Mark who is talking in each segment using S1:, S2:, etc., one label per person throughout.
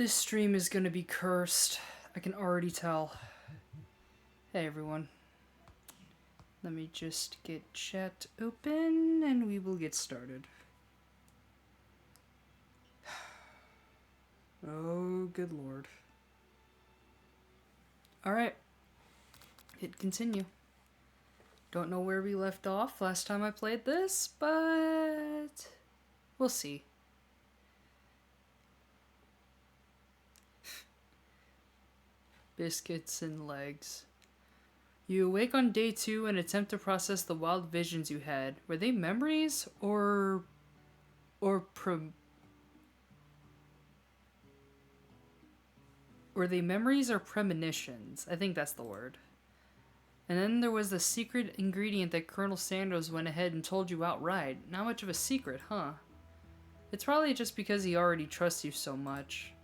S1: This stream is gonna be cursed. I can already tell. Hey everyone. Let me just get chat open and we will get started. Oh, good lord. Alright. Hit continue. Don't know where we left off last time I played this, but we'll see. Biscuits and legs. You awake on day 2 and attempt to process the wild visions you had. Were they memories or were they memories or premonitions? I think that's the word. And then there was the secret ingredient that Colonel Sanders went ahead and told you outright. Not much of a secret, huh? It's probably just because he already trusts you so much.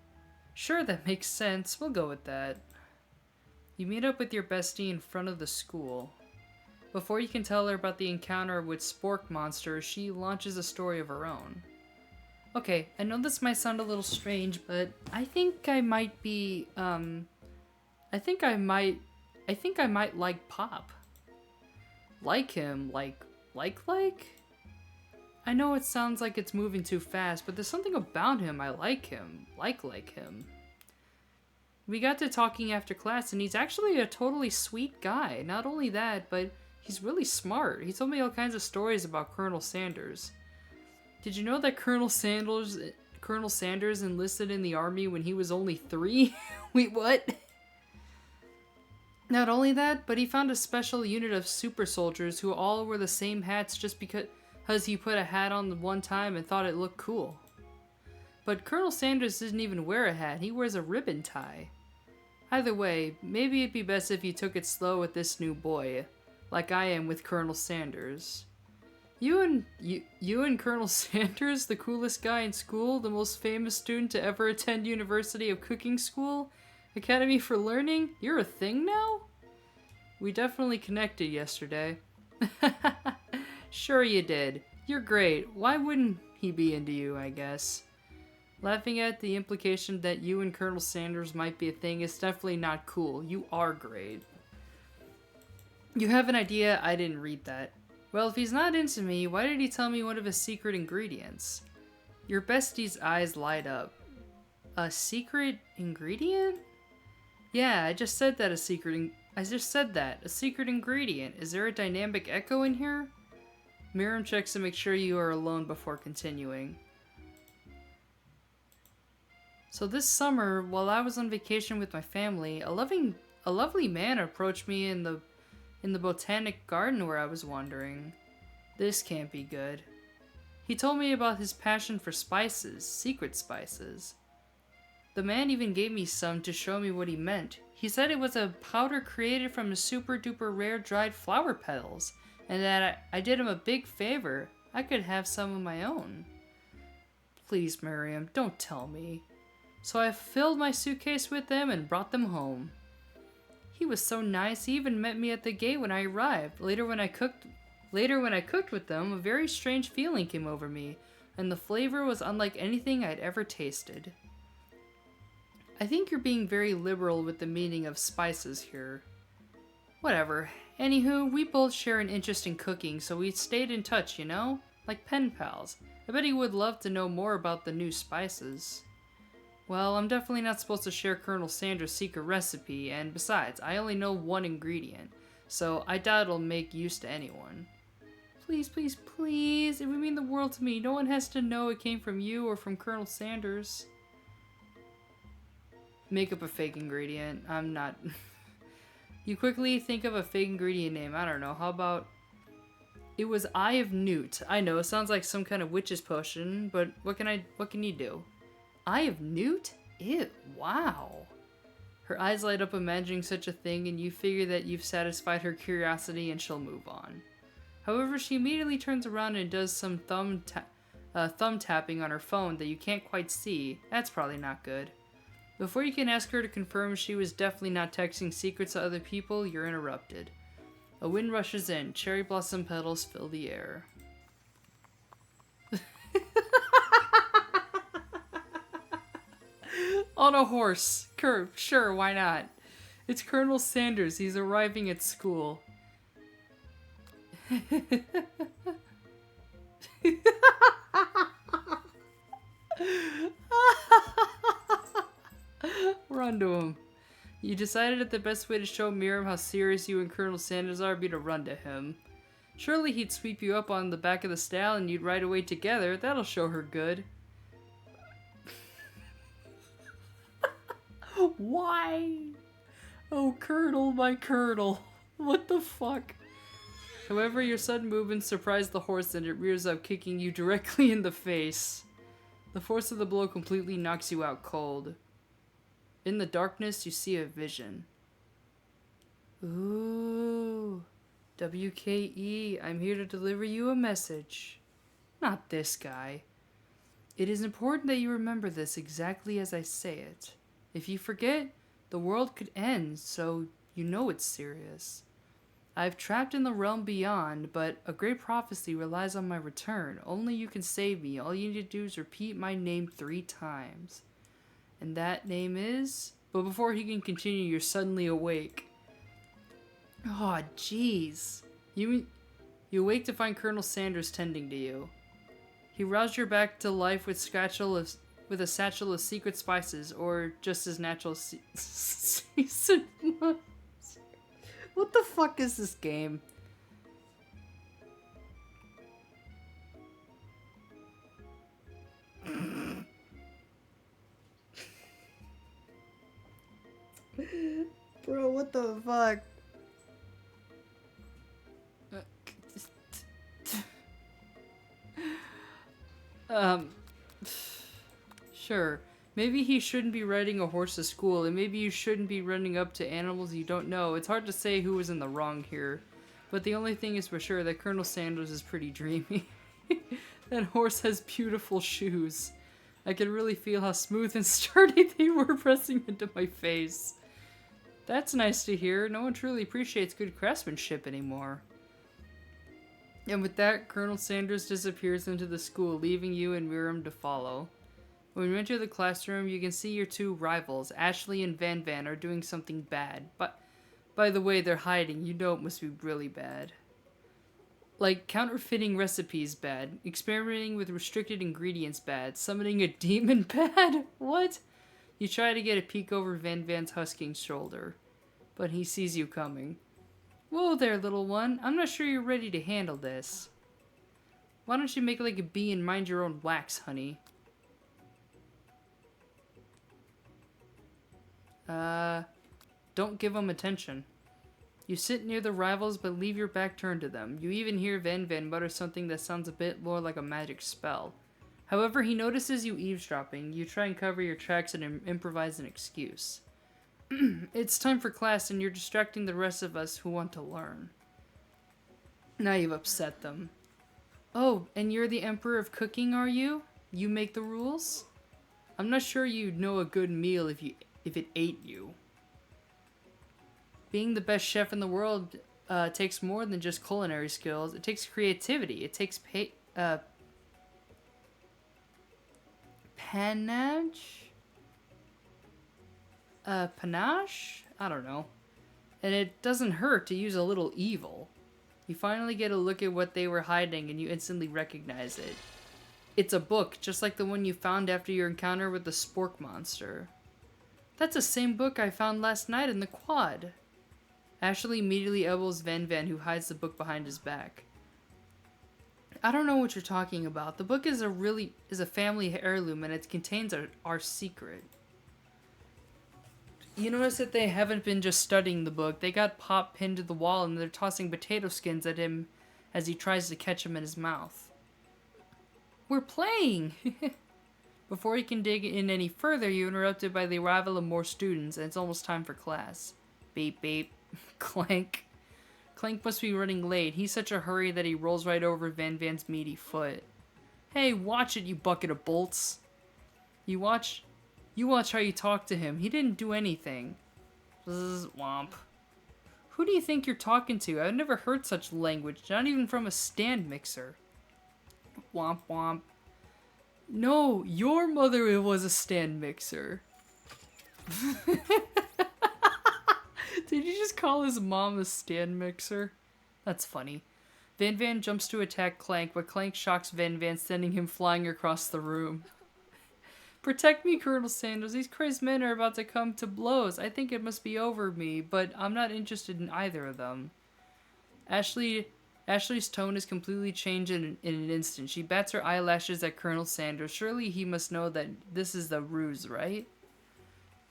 S1: Sure, that makes sense. We'll go with that. You meet up with your bestie in front of the school. Before you can tell her about the encounter with Spork Monster, she launches a story of her own. Okay, I know this might sound a little strange, but I think I might be, I think I might like Pop. Like him, like? I know it sounds like it's moving too fast, but there's something about him I like him. Like him. We got to talking after class, and he's actually a totally sweet guy. Not only that, but he's really smart. He told me all kinds of stories about Colonel Sanders. Did you know that Colonel Sanders enlisted in the army when he was only 3? Wait, what? Not only that, but he found a special unit of super soldiers who all wore the same hats just because he put a hat on the one time and thought it looked cool. But Colonel Sanders doesn't even wear a hat, he wears a ribbon tie. Either way, maybe it'd be best if you took it slow with this new boy, like I am with Colonel Sanders. You and Colonel Sanders, the coolest guy in school, the most famous student to ever attend University of Cooking School, Academy for Learning, you're a thing now? We definitely connected yesterday. Sure you did. You're great. Why wouldn't he be into you, I guess? Laughing at the implication that you and Colonel Sanders might be a thing is definitely not cool. You are great. You have an idea? I didn't read that. Well, if he's not into me, why did he tell me one of his secret ingredients? Your bestie's eyes light up. A secret ingredient? Yeah, I just said that, a secret ingredient. Is there a dynamic echo in here? Miriam checks to make sure you are alone before continuing. So this summer, while I was on vacation with my family, a lovely man approached me in the botanic garden where I was wandering. This can't be good. He told me about his passion for spices, secret spices. The man even gave me some to show me what he meant. He said it was a powder created from a super duper rare dried flower petals, and that I did him a big favor. I could have some of my own. Please, Miriam, don't tell me. So I filled my suitcase with them and brought them home. He was so nice, he even met me at the gate when I arrived. Later when I cooked with them, a very strange feeling came over me, and the flavor was unlike anything I'd ever tasted. I think you're being very liberal with the meaning of spices here. Whatever. Anywho, we both share an interest in cooking, so we stayed in touch, you know? Like pen pals. I bet he would love to know more about the new spices. Well, I'm definitely not supposed to share Colonel Sanders' secret recipe, and besides, I only know one ingredient, so I doubt it'll make use to anyone. Please, please, please, it would mean the world to me. No one has to know it came from you or from Colonel Sanders. Make up a fake ingredient. I'm not... You quickly think of a fake ingredient name. I don't know. How about... It was Eye of Newt. I know, it sounds like some kind of witch's potion, but what can you do? Eye of Newt? Ew, wow. Her eyes light up imagining such a thing, and you figure that you've satisfied her curiosity and she'll move on. However, she immediately turns around and does some thumb tapping on her phone that you can't quite see. That's probably not good. Before you can ask her to confirm she was definitely not texting secrets to other people, you're interrupted. A wind rushes in. Cherry blossom petals fill the air. On a horse. Sure, why not? It's Colonel Sanders. He's arriving at school. Run to him. You decided that the best way to show Miriam how serious you and Colonel Sanders are would be to run to him. Surely he'd sweep you up on the back of the stall and you'd ride away together. That'll show her good. Why? Oh, Colonel, my Colonel. What the fuck? However, your sudden movements surprise the horse and it rears up, kicking you directly in the face. The force of the blow completely knocks you out cold. In the darkness, you see a vision. Ooh. WKE, I'm here to deliver you a message. Not this guy. It is important that you remember this exactly as I say it. If you forget, the world could end, so you know it's serious. I've trapped in the realm beyond, but a great prophecy relies on my return. Only you can save me. All you need to do is repeat my name 3 times. And that name is... But before he can continue, you're suddenly awake. Oh, jeez. You awake to find Colonel Sanders tending to you. He roused your back to life with a satchel of secret spices, or just his natural seasoned. What the fuck is this game? Bro, what the fuck? Sure. Maybe he shouldn't be riding a horse to school, and maybe you shouldn't be running up to animals you don't know. It's hard to say who was in the wrong here. But the only thing is for sure that Colonel Sanders is pretty dreamy. That horse has beautiful shoes. I could really feel how smooth and sturdy they were pressing into my face. That's nice to hear. No one truly appreciates good craftsmanship anymore. And with that, Colonel Sanders disappears into the school, leaving you and Miriam to follow. When you enter the classroom, you can see your 2 rivals, Ashley and Van Van, are doing something bad. But, by the way they're hiding, you know it must be really bad. Like, counterfeiting recipes bad, experimenting with restricted ingredients bad, summoning a demon bad? What? You try to get a peek over Van Van's husking shoulder, but he sees you coming. Whoa there, little one. I'm not sure you're ready to handle this. Why don't you make like a bee and mind your own wax, honey? Don't give them attention. You sit near the rivals, but leave your back turned to them. You even hear Van Van mutter something that sounds a bit more like a magic spell. However, he notices you eavesdropping. You try and cover your tracks and improvise an excuse. It's time for class, and you're distracting the rest of us who want to learn. Now you've upset them. Oh, and you're the Emperor of Cooking, are you? You make the rules? I'm not sure you'd know a good meal if it ate you. Being the best chef in the world takes more than just culinary skills. It takes creativity. It takes panache? Panache? I don't know. And it doesn't hurt to use a little evil. You finally get a look at what they were hiding and you instantly recognize it. It's a book, just like the one you found after your encounter with the spork monster. That's the same book I found last night in the quad. Ashley immediately elbows Van Van, who hides the book behind his back. I don't know what you're talking about. The book is a family heirloom, and it contains our secret. You notice that they haven't been just studying the book. They got Pop pinned to the wall, and they're tossing potato skins at him as he tries to catch them in his mouth. We're playing! Before he can dig in any further, you're interrupted by the arrival of more students, and it's almost time for class. Beep, beep. Clank. Clank must be running late. He's such a hurry that he rolls right over Van Van's meaty foot. Hey, watch it, you bucket of bolts. You watch how you talk to him. He didn't do anything. Bzz, womp. Who do you think you're talking to? I've never heard such language, not even from a stand mixer. Womp womp. No, your mother was a stand mixer. Did you just call his mom a stand mixer? That's funny. Van Van jumps to attack Clank, but Clank shocks Van Van, sending him flying across the room. Protect me, Colonel Sanders. These crazed men are about to come to blows. I think it must be over me, but I'm not interested in either of them. Ashley's tone is completely changed in an instant. She bats her eyelashes at Colonel Sanders. Surely he must know that this is the ruse, right?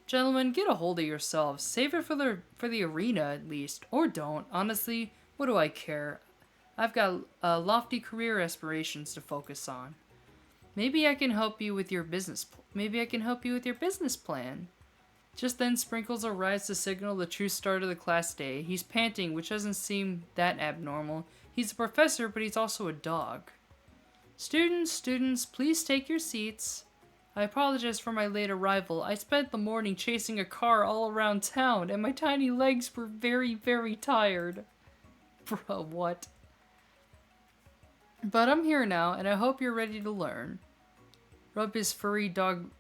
S1: Gentlemen, get a hold of yourselves. Save it for the arena, at least. Or don't. Honestly, what do I care? I've got lofty career aspirations to focus on. Maybe I can help you with your business plan. Just then, Sprinkles arrives to signal the true start of the class day. He's panting, which doesn't seem that abnormal. He's a professor, but he's also a dog. Students, please take your seats. I apologize for my late arrival. I spent the morning chasing a car all around town, and my tiny legs were very, very tired. Bro, what? But I'm here now, and I hope you're ready to learn. Rub his furry dog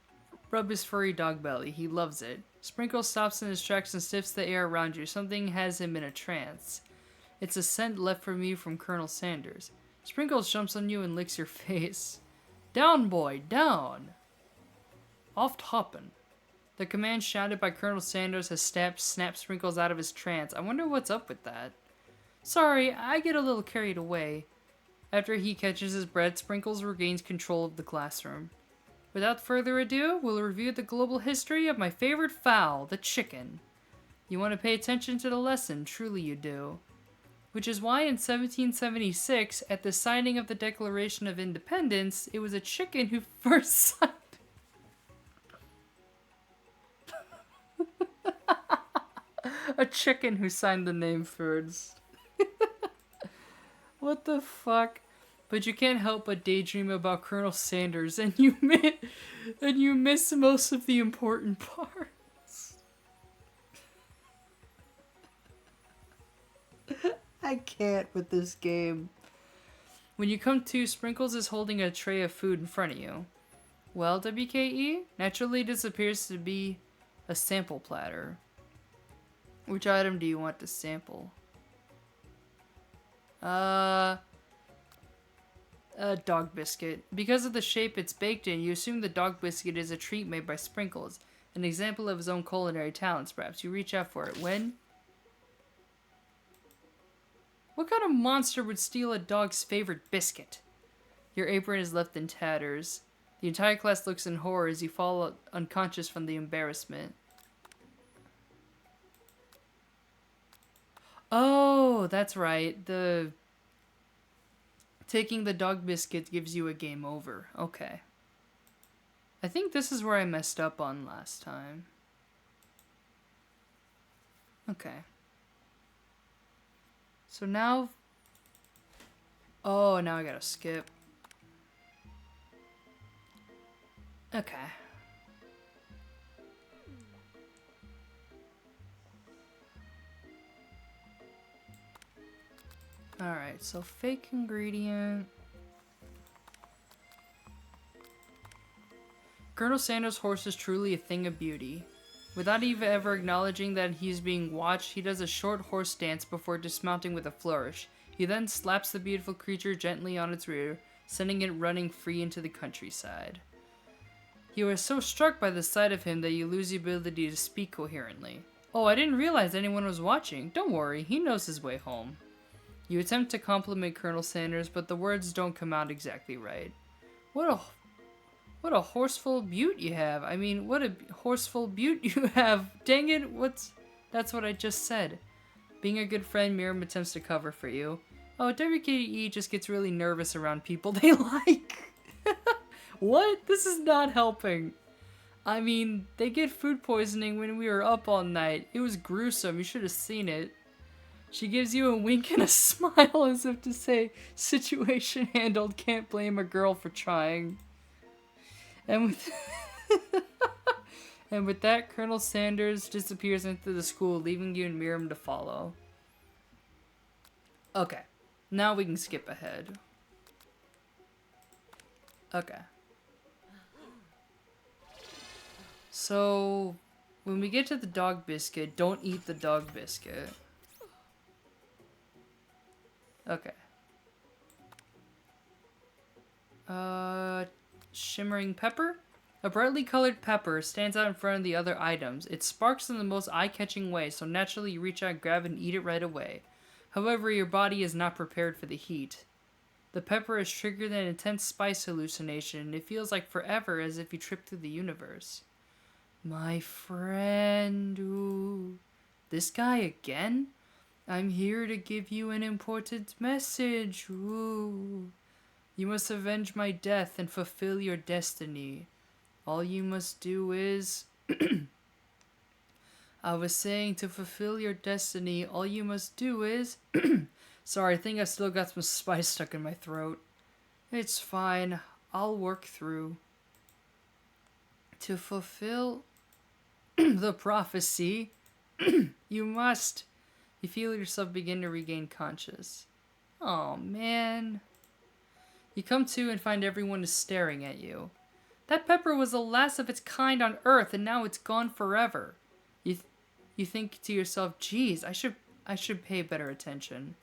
S1: belly. He loves it. Sprinkles stops in his tracks and sniffs the air around you. Something has him in a trance. It's a scent left for me from Colonel Sanders. Sprinkles jumps on you and licks your face. Down, boy, down! Off hoppin'. The command shouted by Colonel Sanders has snapped Sprinkles out of his trance. I wonder what's up with that. Sorry, I get a little carried away. After he catches his breath, Sprinkles regains control of the classroom. Without further ado, we'll review the global history of my favorite fowl, the chicken. You want to pay attention to the lesson, truly you do. Which is why in 1776, at the signing of the Declaration of Independence, it was a chicken who first signed... A chicken who signed the name first. What the fuck? But you can't help but daydream about Colonel Sanders, and you miss most of the important parts. I can't with this game. When you come to, Sprinkles is holding a tray of food in front of you. Well, WKE, naturally this appears to be a sample platter. Which item do you want to sample? A dog biscuit. Because of the shape it's baked in, you assume the dog biscuit is a treat made by Sprinkles. An example of his own culinary talents, perhaps. You reach out for it. When? What kind of monster would steal a dog's favorite biscuit? Your apron is left in tatters. The entire class looks in horror as you fall unconscious from the embarrassment. Oh, that's right. Taking the dog biscuit gives you a game over. Okay. I think this is where I messed up on last time. Okay. So now... Oh, now I gotta skip. Okay. Alright, so fake ingredient. Colonel Sanders' horse is truly a thing of beauty. Without even ever acknowledging that he's being watched, he does a short horse dance before dismounting with a flourish. He then slaps the beautiful creature gently on its rear, sending it running free into the countryside. You are so struck by the sight of him that you lose the ability to speak coherently. Oh, I didn't realize anyone was watching. Don't worry, he knows his way home. You attempt to compliment Colonel Sanders, but the words don't come out exactly right. What a horseful beaut you have. I mean, what a horseful beaut you have. Dang it, that's what I just said. Being a good friend, Miriam attempts to cover for you. Oh, WKE just gets really nervous around people they like. What? This is not helping. I mean, they get food poisoning when we were up all night. It was gruesome. You should have seen it. She gives you a wink and a smile as if to say, situation handled, can't blame a girl for trying. And with and with that, Colonel Sanders disappears into the school, leaving you and Miriam to follow. Okay, now we can skip ahead. Okay. So, When we get to the dog biscuit, don't eat the dog biscuit. Okay. Shimmering pepper? A brightly colored pepper stands out in front of the other items. It sparks in the most eye-catching way, so naturally you reach out, grab, and eat it right away. However, your body is not prepared for the heat. The pepper has triggered an intense spice hallucination, and it feels like forever, as if you tripped through the universe. My friend, ooh. This guy again? I'm here to give you an important message, ooh. You must avenge my death and fulfill your destiny. All you must do is... I was saying, to fulfill your destiny, all you must do is... Sorry, I think I've still got some spice stuck in my throat. It's fine. I'll work through. To fulfill the prophecy, you must... You feel yourself begin to regain conscious. Oh, man. You come to and find everyone is staring at you. That pepper was the last of its kind on Earth, and now it's gone forever. You think to yourself, geez, I should pay better attention.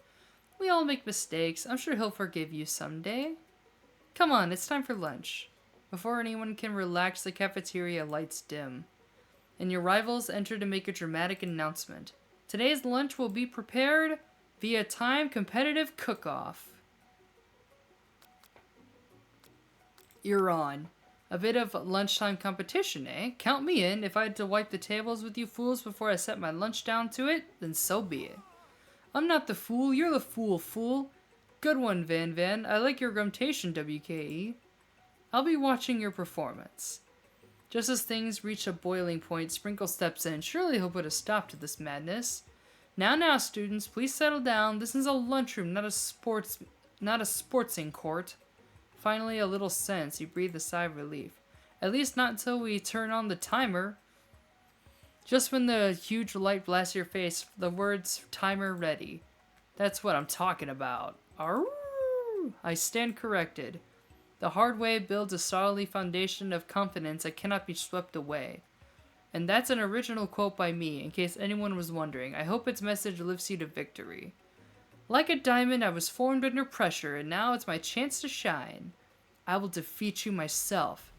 S1: We all make mistakes. I'm sure he'll forgive you someday. Come on, it's time for lunch. Before anyone can relax, the cafeteria lights dim, and your rivals enter to make a dramatic announcement. Today's lunch will be prepared via time competitive cook-off. You're on. A bit of lunchtime competition, eh? Count me in. If I had to wipe the tables with you fools before I set my lunch down to it, then so be it. I'm not the fool, you're the fool. Good one, Van Van. I like your grumtation, WKE. I'll be watching your performance. Just as things reach a boiling point, Sprinkle steps in. Surely he'll put a stop to this madness. Now, students, please settle down. This is a lunchroom, not a sportsing court. Finally, a little sense. You breathe a sigh of relief. At least not until we turn on the timer. Just when the huge light blasts your face, the words, timer ready. That's what I'm talking about. Arrgh! I stand corrected. The hard way builds a solid foundation of confidence that cannot be swept away. And that's an original quote by me, in case anyone was wondering. I hope its message lifts you to victory. Like a diamond, I was formed under pressure, and now it's my chance to shine. I will defeat you myself.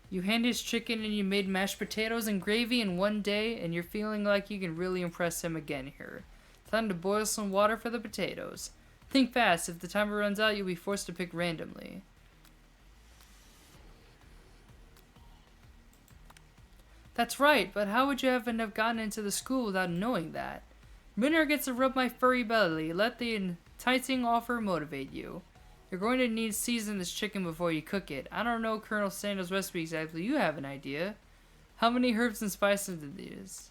S1: You hand his chicken and you made mashed potatoes and gravy in one day, and you're feeling like you can really impress him again here. Time to boil some water for the potatoes. Think fast. If the timer runs out, you'll be forced to pick randomly. That's right, but how would you have gotten into the school without knowing that? Winner gets to rub my furry belly. Let the enticing offer motivate you. You're going to need to season this chicken before you cook it. I don't know Colonel Sando's recipe exactly. You have an idea. How many herbs and spices did these?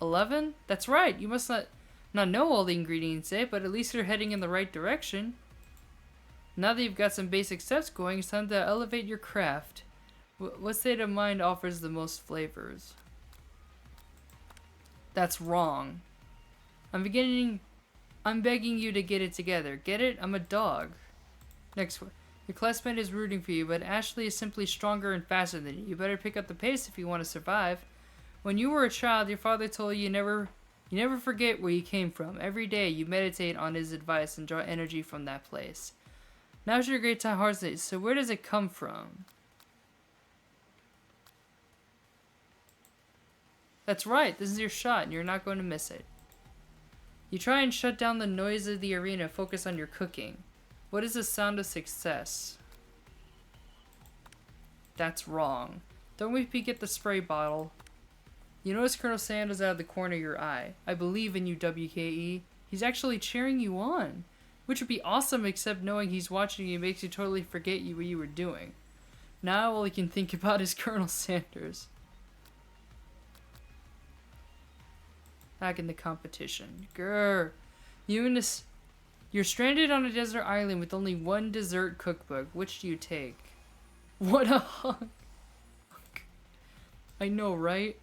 S1: 11? That's right. You must not know all the ingredients yet, but at least you're heading in the right direction. Now that you've got some basic steps going, it's time to elevate your craft. What state of mind offers the most flavors? That's wrong. I'm begging you to get it together. Get it? I'm a dog. Next one. Your classmate is rooting for you, but Ashley is simply stronger and faster than you. You better pick up the pace if you want to survive. When you were a child, your father told you you never forget where you came from. Every day you meditate on his advice and draw energy from that place. Now's your great time, Harsley. So where does it come from? That's right. This is your shot, and you're not going to miss it. You try and shut down the noise of the arena. Focus on your cooking. What is the sound of success? That's wrong. Don't make me get the spray bottle. You notice Colonel Sando's out of the corner of your eye. I believe in you, WKE. He's actually cheering you on. Which would be awesome, except knowing he's watching you makes you totally forget what you were doing. Now all he can think about is Colonel Sanders. Back in the competition. Grr. You're stranded on a desert island with only one dessert cookbook. Which do you take? What a hunk. I know, right?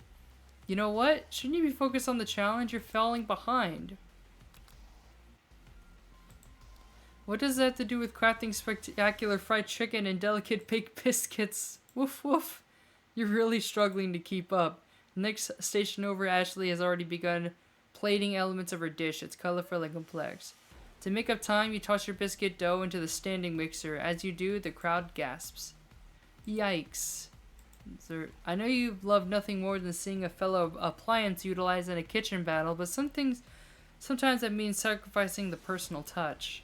S1: You know what? Shouldn't you be focused on the challenge? You're falling behind. What does that have to do with crafting spectacular fried chicken and delicate baked biscuits? Woof woof. You're really struggling to keep up. The next station over, Ashley has already begun plating elements of her dish. It's colorful and complex. To make up time, you toss your biscuit dough into the standing mixer. As you do, the crowd gasps. Yikes. I know you love nothing more than seeing a fellow appliance utilized in a kitchen battle, but sometimes that means sacrificing the personal touch.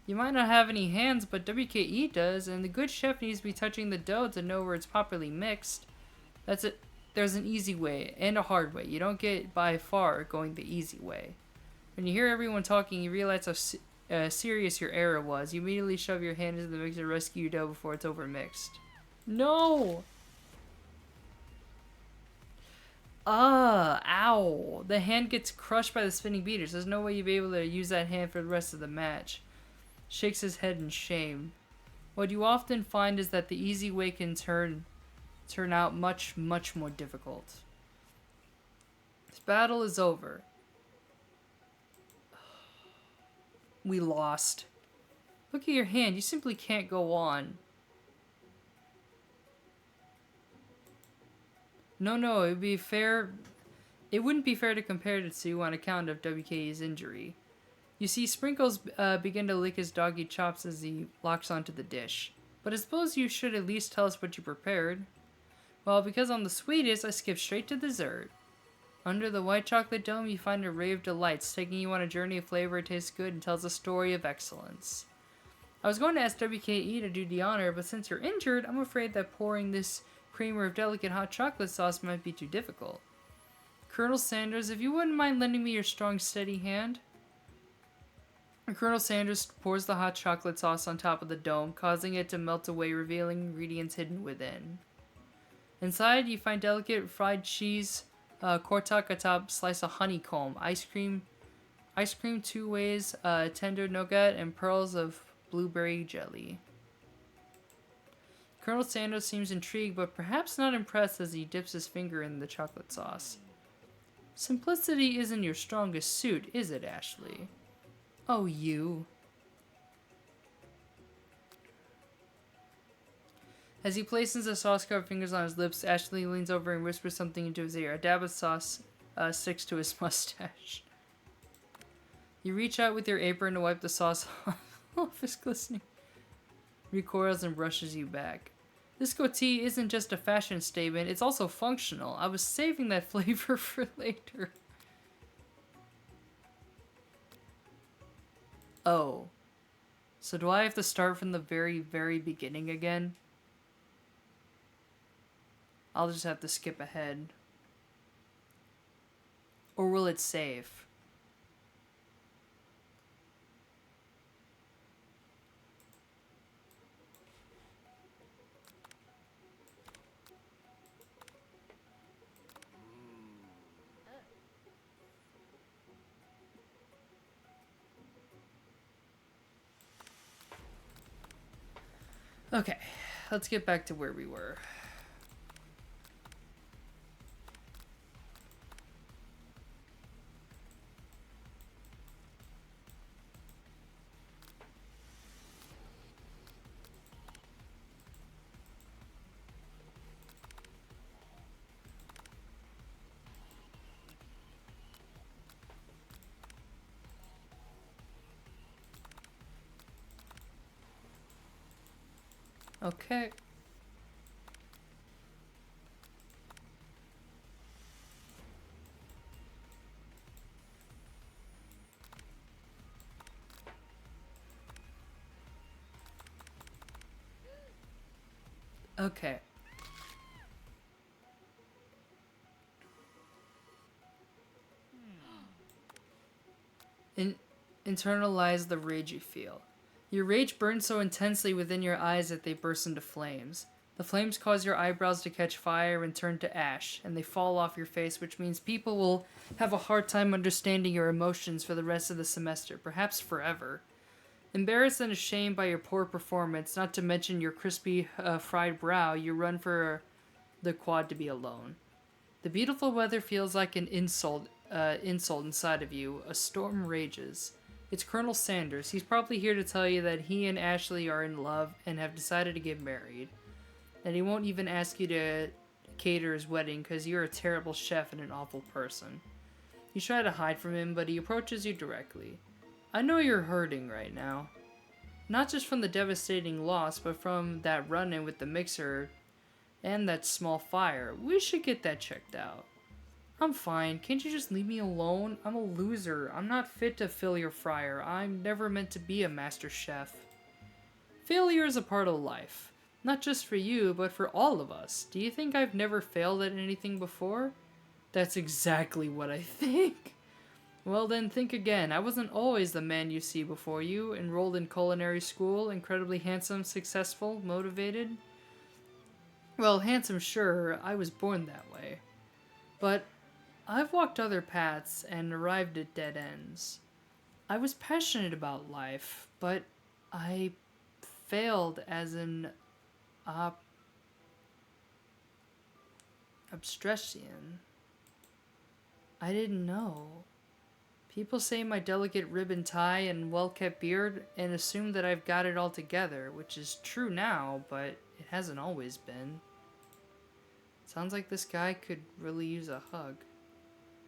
S1: You might not have any hands, but WKE does, and the good chef needs to be touching the dough to know where it's properly mixed. That's it. There's an easy way and a hard way. You don't get by far going the easy way. When you hear everyone talking, you realize how serious your error was. You immediately shove your hand into the mixer to rescue your dough before it's overmixed. No! Ow. The hand gets crushed by the spinning beaters. There's no way you'll be able to use that hand for the rest of the match. Shakes his head in shame. What you often find is that the easy way can turn out much, much more difficult. This battle is over. We lost. Look at your hand. You simply can't go on. No, it wouldn't be fair to compare the two on account of WK's injury. You see Sprinkles begin to lick his doggy chops as he locks onto the dish. But I suppose you should at least tell us what you prepared. Well, because I'm the sweetest, I skip straight to dessert. Under the white chocolate dome, you find a ray of delights, taking you on a journey of flavor. It tastes good and tells a story of excellence. I was going to ask WKE to do the honor, but since you're injured, I'm afraid that pouring this creamer of delicate hot chocolate sauce might be too difficult. Colonel Sanders, if you wouldn't mind lending me your strong, steady hand. Colonel Sanders pours the hot chocolate sauce on top of the dome, causing it to melt away, revealing ingredients hidden within. Inside, you find delicate fried cheese, cortak atop slice of honeycomb, ice cream 2 ways, tender nougat, and pearls of blueberry jelly. Colonel Sanders seems intrigued, but perhaps not impressed as he dips his finger in the chocolate sauce. Simplicity isn't your strongest suit, is it, Ashley? Oh, you. As he places the sauce-covered fingers on his lips, Ashley leans over and whispers something into his ear. A dab of sauce sticks to his mustache. You reach out with your apron to wipe the sauce off his glistening. Recoils and brushes you back. This goatee isn't just a fashion statement, it's also functional. I was saving that flavor for later. Oh. So do I have to start from the very, very beginning again? I'll just have to skip ahead. Or will it save? Okay, let's get back to where we were. Okay. Okay. Internalize the rage you feel. Your rage burns so intensely within your eyes that they burst into flames. The flames cause your eyebrows to catch fire and turn to ash, and they fall off your face, which means people will have a hard time understanding your emotions for the rest of the semester, perhaps forever. Embarrassed and ashamed by your poor performance, not to mention your crispy, fried brow, you run for the quad to be alone. The beautiful weather feels like an insult inside of you. A storm rages. It's Colonel Sanders. He's probably here to tell you that he and Ashley are in love and have decided to get married. And he won't even ask you to cater his wedding because you're a terrible chef and an awful person. You try to hide from him, but he approaches you directly. I know you're hurting right now. Not just from the devastating loss, but from that run-in with the mixer and that small fire. We should get that checked out. I'm fine. Can't you just leave me alone? I'm a loser. I'm not fit to fill your fryer. I'm never meant to be a master chef. Failure is a part of life. Not just for you, but for all of us. Do you think I've never failed at anything before? That's exactly what I think. Well then, think again. I wasn't always the man you see before you, enrolled in culinary school, incredibly handsome, successful, motivated. Well, handsome, sure, I was born that way. But I've walked other paths and arrived at dead ends. I was passionate about life, but I failed as an obstetrician. I didn't know. People say my delicate ribbon tie and well-kept beard and assume that I've got it all together, which is true now, but it hasn't always been. Sounds like this guy could really use a hug.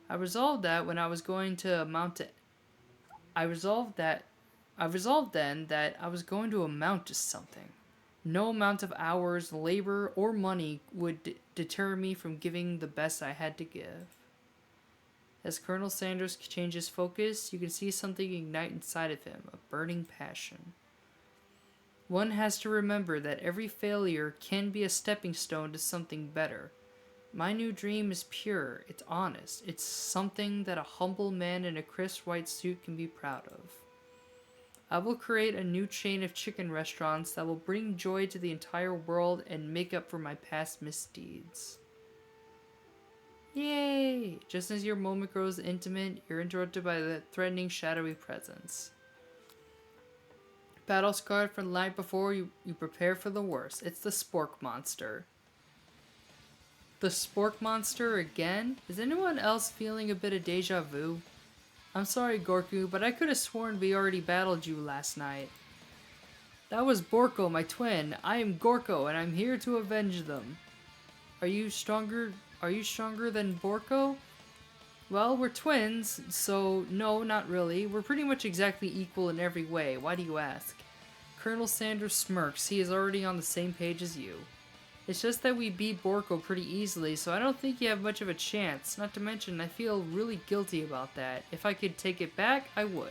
S1: I resolved that when I was going to amount to... I resolved then that I was going to amount to something. No amount of hours, labor, or money would deter me from giving the best I had to give. As Colonel Sanders changes focus, you can see something ignite inside of him, a burning passion. One has to remember that every failure can be a stepping stone to something better. My new dream is pure, it's honest, it's something that a humble man in a crisp white suit can be proud of. I will create a new chain of chicken restaurants that will bring joy to the entire world and make up for my past misdeeds. Yay! Just as your moment grows intimate, you're interrupted by the threatening shadowy presence. Battle scarred from the night before, you prepare for the worst. It's the Spork Monster. The Spork Monster again? Is anyone else feeling a bit of deja vu? I'm sorry, Gorku, but I could have sworn we already battled you last night. That was Borko, my twin. I am Gorko, and I'm here to avenge them. Are you stronger than Borko? Well, we're twins, so no, not really. We're pretty much exactly equal in every way. Why do you ask? Colonel Sanders smirks. He is already on the same page as you. It's just that we beat Borko pretty easily, so I don't think you have much of a chance. Not to mention, I feel really guilty about that. If I could take it back, I would.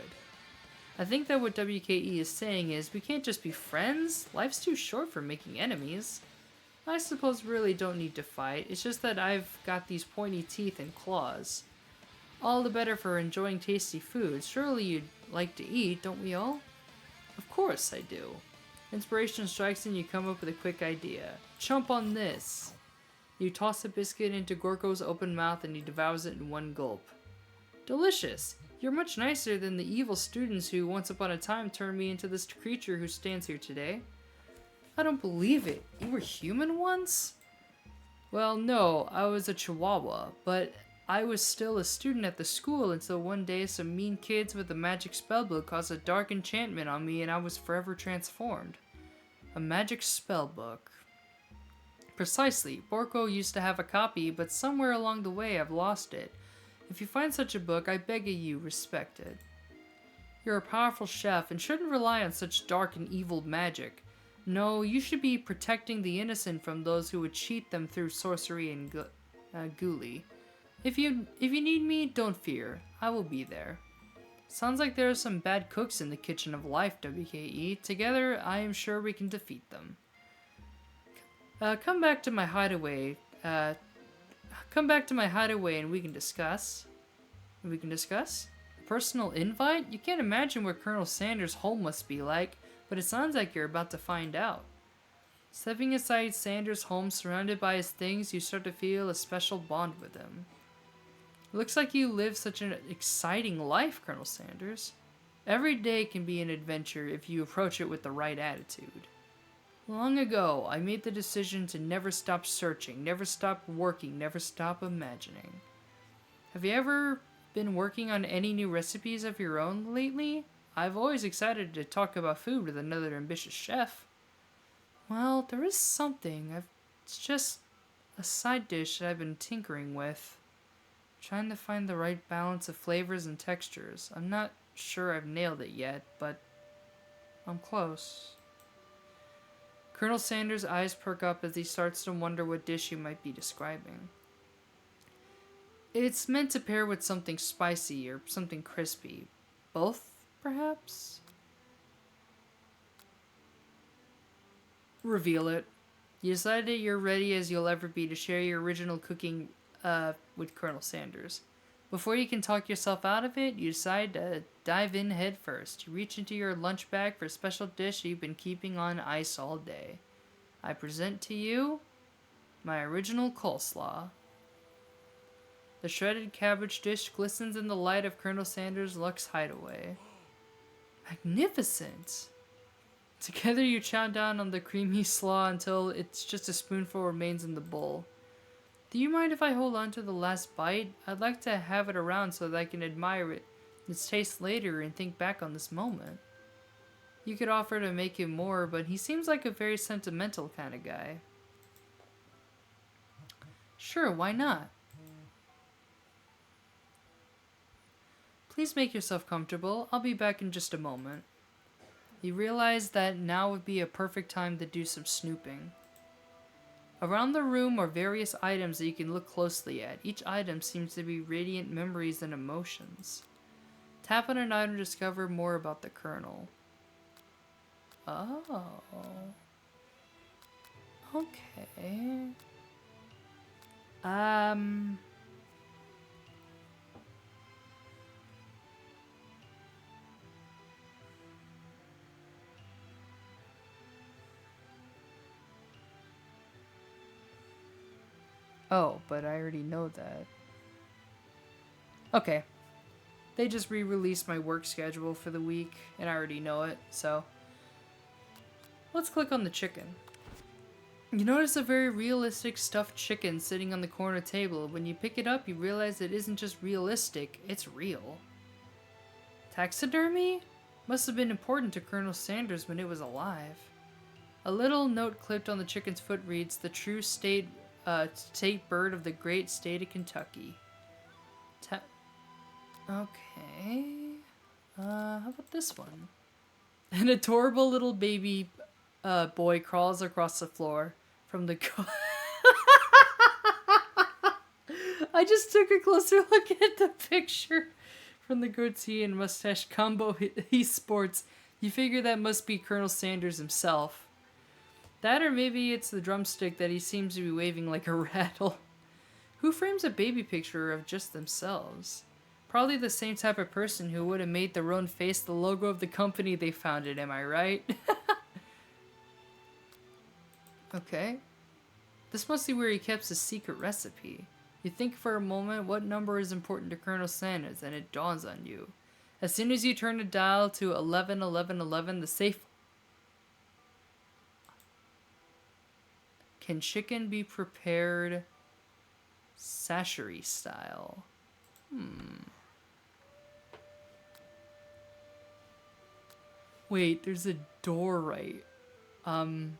S1: I think that what WKE is saying is, we can't just be friends. Life's too short for making enemies. I suppose we really don't need to fight. It's just that I've got these pointy teeth and claws. All the better for enjoying tasty food. Surely you'd like to eat, don't we all? Of course I do. Inspiration strikes and you come up with a quick idea. Chomp on this! You toss a biscuit into Gorko's open mouth and he devours it in one gulp. Delicious! You're much nicer than the evil students who once upon a time turned me into this creature who stands here today. I don't believe it. You were human once? Well, no, I was a chihuahua, but I was still a student at the school until one day some mean kids with a magic spellbook caused a dark enchantment on me and I was forever transformed. A magic spellbook. Precisely. Borko used to have a copy, but somewhere along the way I've lost it. If you find such a book, I beg of you, respect it. You're a powerful chef and shouldn't rely on such dark and evil magic. No, you should be protecting the innocent from those who would cheat them through sorcery and ghoulie. If you need me, don't fear. I will be there. Sounds like there are some bad cooks in the kitchen of life, WKE. Together, I am sure we can defeat them. Come back to my hideaway. And we can discuss. Personal invite? You can't imagine what Colonel Sanders' home must be like, but it sounds like you're about to find out. Stepping inside Sanders' home, surrounded by his things, you start to feel a special bond with him. It looks like you live such an exciting life, Colonel Sanders. Every day can be an adventure if you approach it with the right attitude. Long ago, I made the decision to never stop searching, never stop working, never stop imagining. Have you ever been working on any new recipes of your own lately? I've always excited to talk about food with another ambitious chef. Well, there is something. I've It's just a side dish that I've been tinkering with. Trying to find the right balance of flavors and textures. I'm not sure I've nailed it yet, but I'm close. Colonel Sanders' eyes perk up as he starts to wonder what dish you might be describing. It's meant to pair with something spicy or something crispy. Both, perhaps? Reveal it. You decide that you're ready as you'll ever be to share your original cooking with Colonel Sanders. Before you can talk yourself out of it, you decide to dive in head first. You reach into your lunch bag for a special dish you've been keeping on ice all day. I present to you my original coleslaw. The shredded cabbage dish glistens in the light of Colonel Sanders' Lux hideaway. Magnificent! Together you chow down on the creamy slaw until it's just a spoonful remains in the bowl. Do you mind if I hold on to the last bite? I'd like to have it around so that I can admire its taste later and think back on this moment. You could offer to make him more, but he seems like a very sentimental kind of guy. Sure, why not? Please make yourself comfortable. I'll be back in just a moment. You realize that now would be a perfect time to do some snooping. Around the room are various items that you can look closely at. Each item seems to be radiant memories and emotions. Tap on an item to discover more about the Kernal. Oh. Okay. Oh, but I already know that. Okay. They just re-released my work schedule for the week, and I already know it, so... Let's click on the chicken. You notice a very realistic stuffed chicken sitting on the corner table. When you pick it up, you realize it isn't just realistic, it's real. Taxidermy? Must have been important to Colonel Sanders when it was alive. A little note clipped on the chicken's foot reads, "The true state bird of the great state of Kentucky." Okay. How about this one? An adorable little baby boy crawls across the floor from the... I just took a closer look at the picture. From the goatee and mustache combo he sports, you figure that must be Colonel Sanders himself. That or maybe it's the drumstick that he seems to be waving like a rattle. Who frames a baby picture of just themselves? Probably the same type of person who would have made their own face the logo of the company they founded, am I right? Okay. This must be where he kept his secret recipe. You think for a moment what number is important to Colonel Sanders, and it dawns on you. As soon as you turn the dial to 111111, the safe... Can chicken be prepared sashery style? Wait, there's a door right. Alright,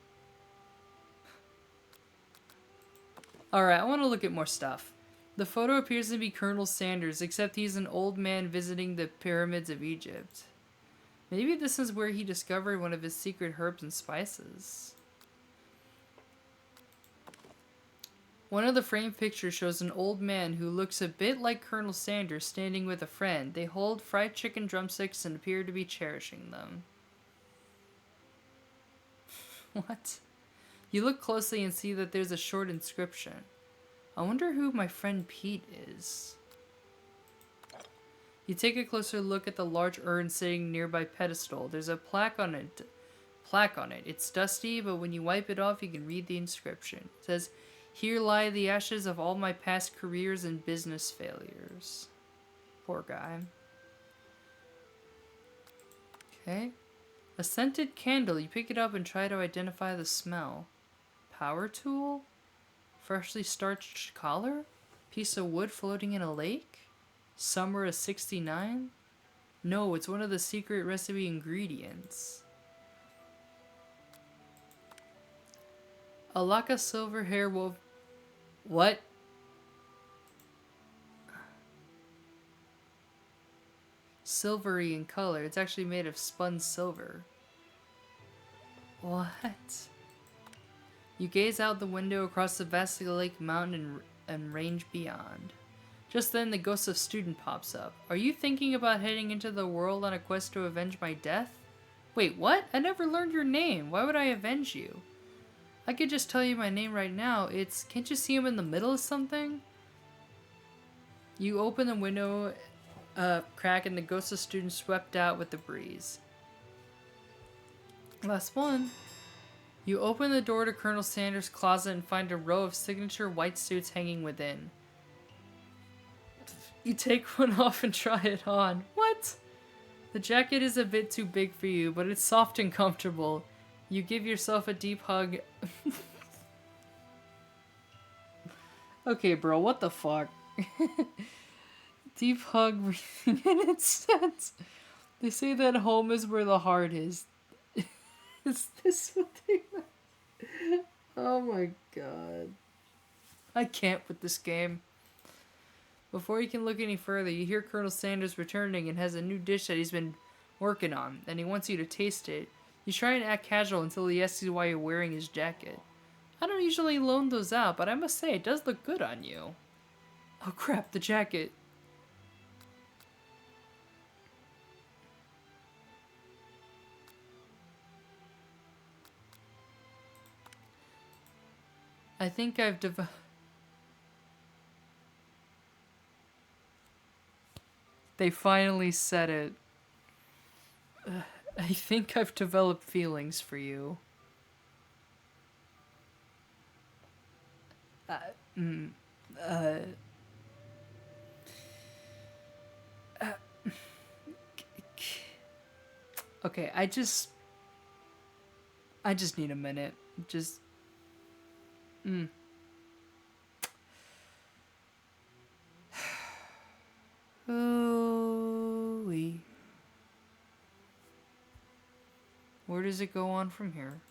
S1: I want to look at more stuff. The photo appears to be Colonel Sanders, except he's an old man visiting the pyramids of Egypt. Maybe this is where he discovered one of his secret herbs and spices. One of the framed pictures shows an old man who looks a bit like Colonel Sanders standing with a friend. They hold fried chicken drumsticks and appear to be cherishing them. What? You look closely and see that there's a short inscription. I wonder who my friend Pete is. You take a closer look at the large urn sitting nearby pedestal. There's a plaque on it. It's dusty, but when you wipe it off, you can read the inscription. It says, "Here lie the ashes of all my past careers and business failures." Poor guy. Okay. A scented candle. You pick it up and try to identify the smell. Power tool? Freshly starched collar? Piece of wood floating in a lake? Summer of '69? No, it's one of the secret recipe ingredients. A lock of silver hair will... What? Silvery in color. It's actually made of spun silver. What? You gaze out the window across the vast lake, mountain, and range beyond. Just then, the ghost of student pops up. Are you thinking about heading into the world on a quest to avenge my death? Wait, what? I never learned your name. Why would I avenge you? I could just tell you my name right now. It's... Can't you see I'm in the middle of something? You open the window crack and the ghost of student swept out with the breeze. Last one. You open the door to Colonel Sanders' closet and find a row of signature white suits hanging within. You take one off and try it on. What? The jacket is a bit too big for you, but it's soft and comfortable. You give yourself a deep hug. Okay, bro, what the fuck? Deep hug, breathing in its sense. They say that home is where the heart is. Is this what they meant? Oh my god. I can't with this game. Before you can look any further, you hear Colonel Sanders returning and has a new dish that he's been working on, and he wants you to taste it. You try and act casual until he asks you why you're wearing his jacket. I don't usually loan those out, but I must say it does look good on you. Oh crap, the jacket. I think I've They finally said it. I think I've developed feelings for you. Okay, I just need a minute. Just... Ooh-wee. Where does it go on from here?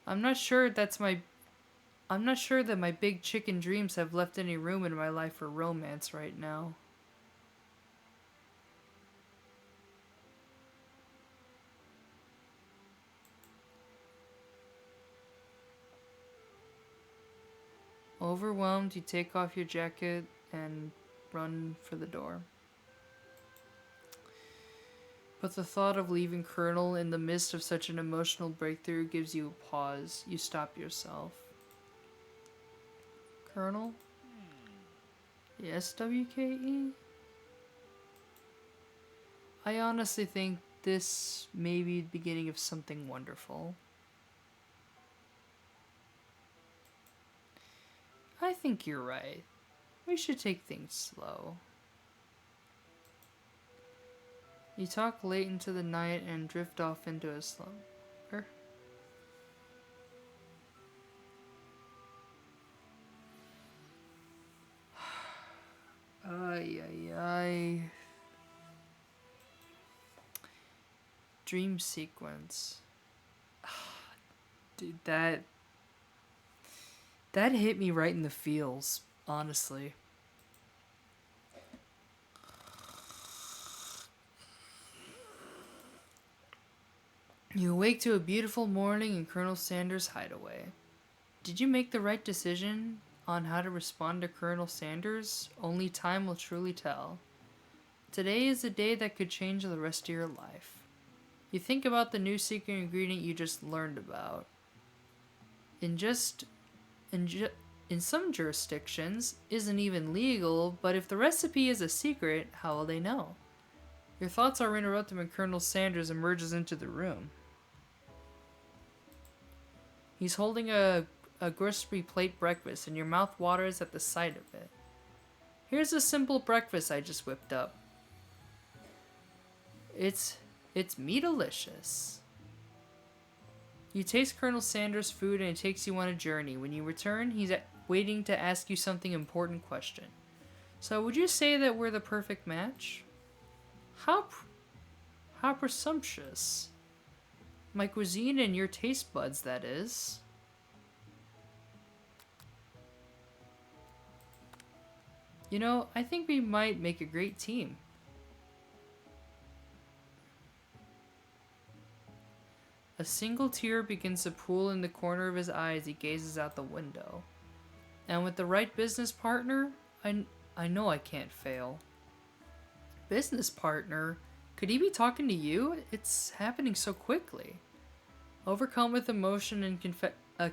S1: I'm not sure that my big chicken dreams have left any room in my life for romance right now. Overwhelmed, you take off your jacket and run for the door. But the thought of leaving Kernal in the midst of such an emotional breakthrough gives you a pause. You stop yourself. Kernal? Yes, WKE? I honestly think this may be the beginning of something wonderful. I think you're right. We should take things slow. You talk late into the night and drift off into a slumber. Ay, ay, ay. Dream sequence. Dude, that hit me right in the feels, honestly. You awake to a beautiful morning in Colonel Sanders' hideaway. Did you make the right decision on how to respond to Colonel Sanders? Only time will truly tell. Today is a day that could change the rest of your life. You think about the new secret ingredient you just learned about. In some jurisdictions, isn't even legal, but if the recipe is a secret, how will they know? Your thoughts are interrupted when Colonel Sanders emerges into the room. He's holding a grocery plate breakfast, and your mouth waters at the sight of it. Here's a simple breakfast I just whipped up. It's me-delicious. You taste Colonel Sanders' food, and it takes you on a journey. When you return, he's waiting to ask you something important question. So, would you say that we're the perfect match? How presumptuous. My cuisine and your taste buds, that is. You know, I think we might make a great team. A single tear begins to pool in the corner of his eye as he gazes out the window. And with the right business partner, I know I can't fail. Business partner? Could he be talking to you? It's happening so quickly. Overcome with emotion and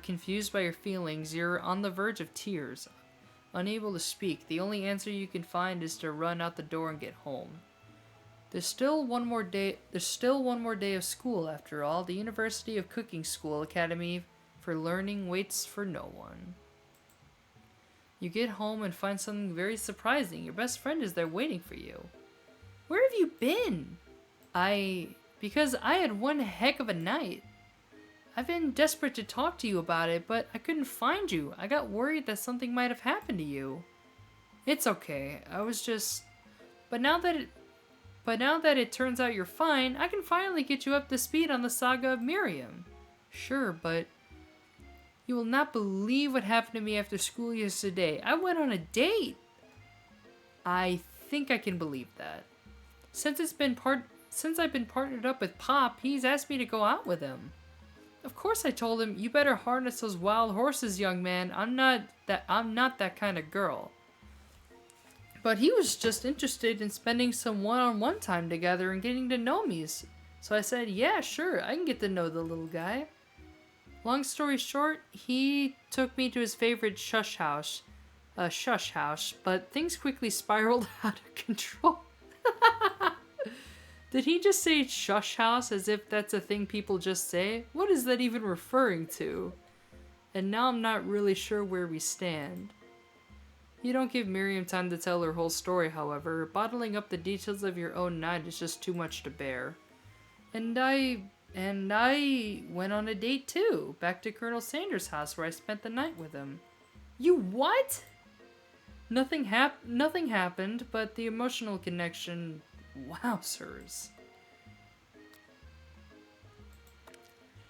S1: confused by your feelings, you're on the verge of tears. Unable to speak, the only answer you can find is to run out the door and get home. There's still one more day of school after all. The University of Cooking School Academy for Learning waits for no one. You get home and find something very surprising. Your best friend is there waiting for you. Where have you been? Because I had one heck of a night. I've been desperate to talk to you about it, but I couldn't find you. I got worried that something might have happened to you. It's okay. I was just... But now that it turns out you're fine, I can finally get you up to speed on the saga of Miriam. Sure, but... You will not believe what happened to me after school yesterday. I went on a date! I think I can believe that. Since I've been partnered up with Pop, he's asked me to go out with him. Of course I told him, you better harness those wild horses, young man. I'm not that kind of girl. But he was just interested in spending some one-on-one time together and getting to know me. So I said, yeah, sure, I can get to know the little guy. Long story short, he took me to his favorite shush house, but things quickly spiraled out of control. Did he just say shush house as if that's a thing people just say? What is that even referring to? And now I'm not really sure where we stand. You don't give Miriam time to tell her whole story, however. Bottling up the details of your own night is just too much to bear. And I went on a date too, back to Colonel Sanders' house where I spent the night with him. You what? Nothing happened, but the emotional connection, wowzers.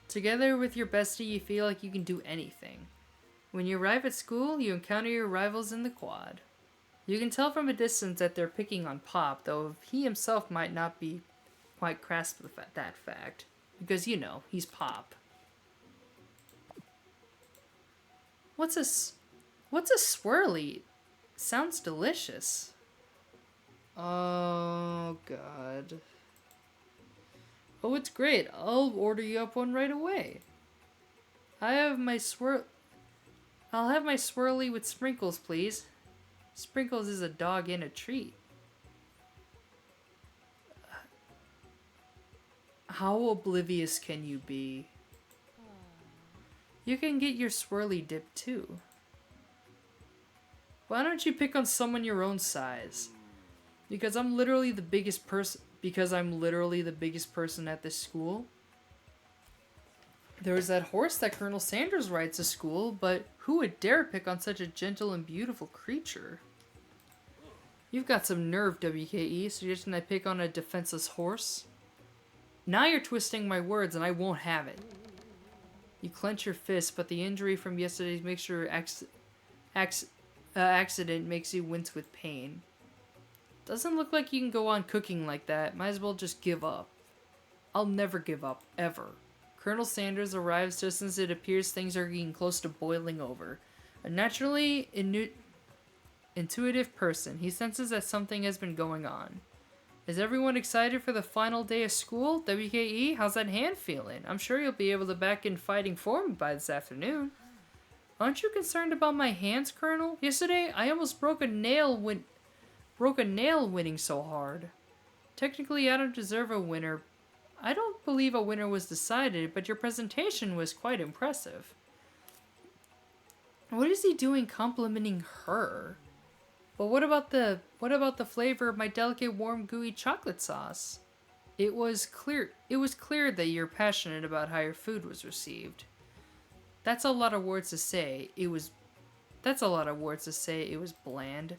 S1: Together with your bestie, you feel like you can do anything. When you arrive at school, you encounter your rivals in the quad. You can tell from a distance that they're picking on Pop, though he himself might not be quite grasp that fact. Because, you know, he's Pop. What's a swirly? Sounds delicious. Oh, God. Oh, it's great. I'll order you up one right away. I'll have my swirly with sprinkles, please. Sprinkles is a dog and a treat. How oblivious can you be? You can get your swirly dip too. Why don't you pick on someone your own size? Because I'm literally the biggest person at this school. There was that horse that Colonel Sanders rides to school, but who would dare pick on such a gentle and beautiful creature? You've got some nerve, WKE, suggesting I pick on a defenseless horse. Now you're twisting my words and I won't have it. You clench your fist, but the injury from yesterday's mixture accident makes you wince with pain. Doesn't look like you can go on cooking like that. Might as well just give up. I'll never give up, ever. Colonel Sanders arrives just as it appears things are getting close to boiling over. A naturally intuitive person, he senses that something has been going on. Is everyone excited for the final day of school? WKE, how's that hand feeling? I'm sure you'll be able to back in fighting form by this afternoon. Aren't you concerned about my hands, Colonel? Yesterday, I almost broke a nail winning so hard. Technically, I don't deserve a winner. I don't believe a winner was decided, but your presentation was quite impressive. What is he doing complimenting her? But what about the flavor of my delicate, warm, gooey chocolate sauce? It was clear that you're passionate about how your food was received. That's a lot of words to say. It was bland.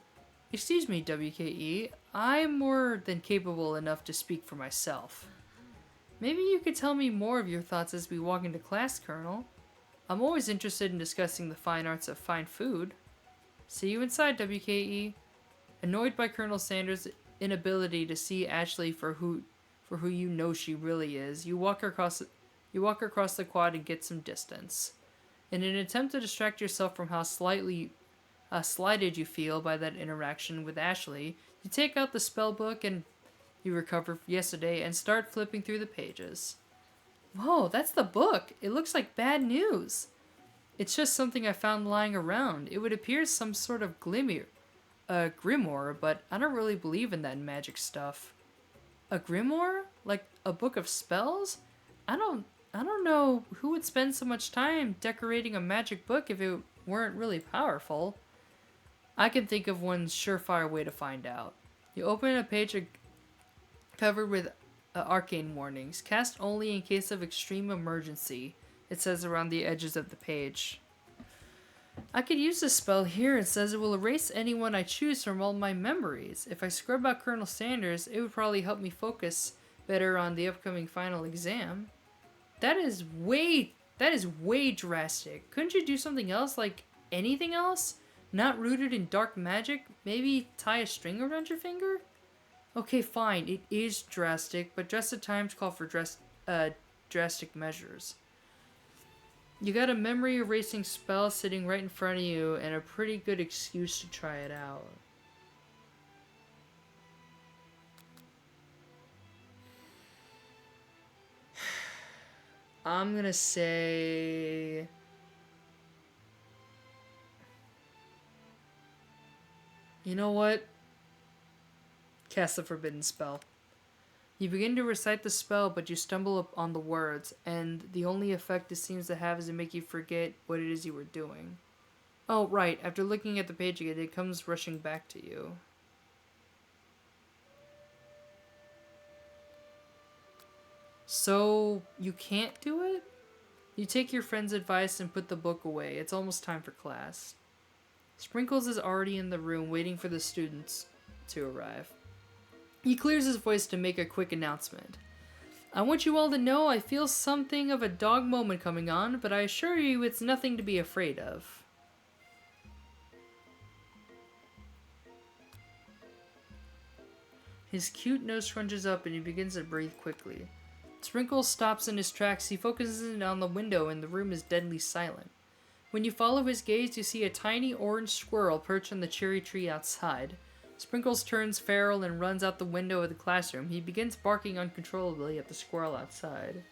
S1: Excuse me, WKE. I'm more than capable enough to speak for myself. Maybe you could tell me more of your thoughts as we walk into class, Colonel. I'm always interested in discussing the fine arts of fine food. See you inside, WKE. Annoyed by Colonel Sanders' inability to see Ashley for who you know she really is, you walk across the quad and get some distance. In an attempt to distract yourself from how slighted you feel by that interaction with Ashley, you take out the spell book and you recover yesterday and start flipping through the pages. Whoa, that's the book. It looks like bad news. It's just something I found lying around. It would appear some sort of grimoire, but I don't really believe in that magic stuff. A grimoire? Like a book of spells? I don't know who would spend so much time decorating a magic book if it weren't really powerful. I can think of one surefire way to find out. You open a page covered with arcane warnings. Cast only in case of extreme emergency, it says around the edges of the page. I could use this spell here. It says it will erase anyone I choose from all my memories. If I scrub out Colonel Sanders, it would probably help me focus better on the upcoming final exam. That is way drastic. Couldn't you do something else, like anything else? Not rooted in dark magic? Maybe tie a string around your finger? Okay, fine, it is drastic, but drastic times call for drastic measures. You got a memory erasing spell sitting right in front of you and a pretty good excuse to try it out. I'm gonna say... You know what? Cast the forbidden spell. You begin to recite the spell, but you stumble on the words, and the only effect it seems to have is to make you forget what it is you were doing. Oh, right, after looking at the page again, it comes rushing back to you. So, you can't do it? You take your friend's advice and put the book away. It's almost time for class. Sprinkles is already in the room waiting for the students to arrive. He clears his voice to make a quick announcement. I want you all to know I feel something of a dog moment coming on, but I assure you it's nothing to be afraid of. His cute nose scrunches up and he begins to breathe quickly. Sprinkles stops in his tracks. He focuses in on the window and the room is deadly silent. When you follow his gaze, you see a tiny orange squirrel perched on the cherry tree outside. Sprinkles turns feral and runs out the window of the classroom. He begins barking uncontrollably at the squirrel outside.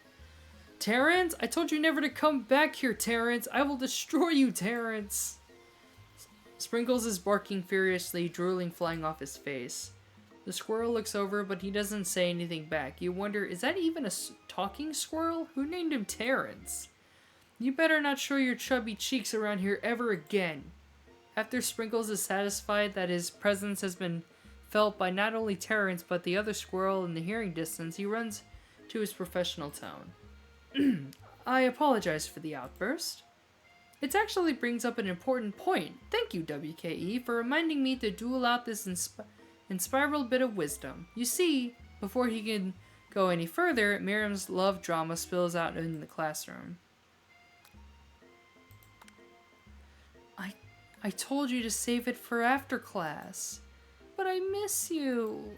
S1: Terrence? I told you never to come back here, Terrence! I will destroy you, Terrence! Sprinkles is barking furiously, drooling flying off his face. The squirrel looks over, but he doesn't say anything back. You wonder, is that even a talking squirrel? Who named him Terrence? You better not show your chubby cheeks around here ever again. After Sprinkles is satisfied that his presence has been felt by not only Terrence but the other squirrel in the hearing distance, he runs to his professional tone. I apologize for the outburst. It actually brings up an important point. Thank you, WKE, for reminding me to duel out this inspirable bit of wisdom. You see, before he can go any further, Miriam's love drama spills out in the classroom. I told you to save it for after class. But I miss you.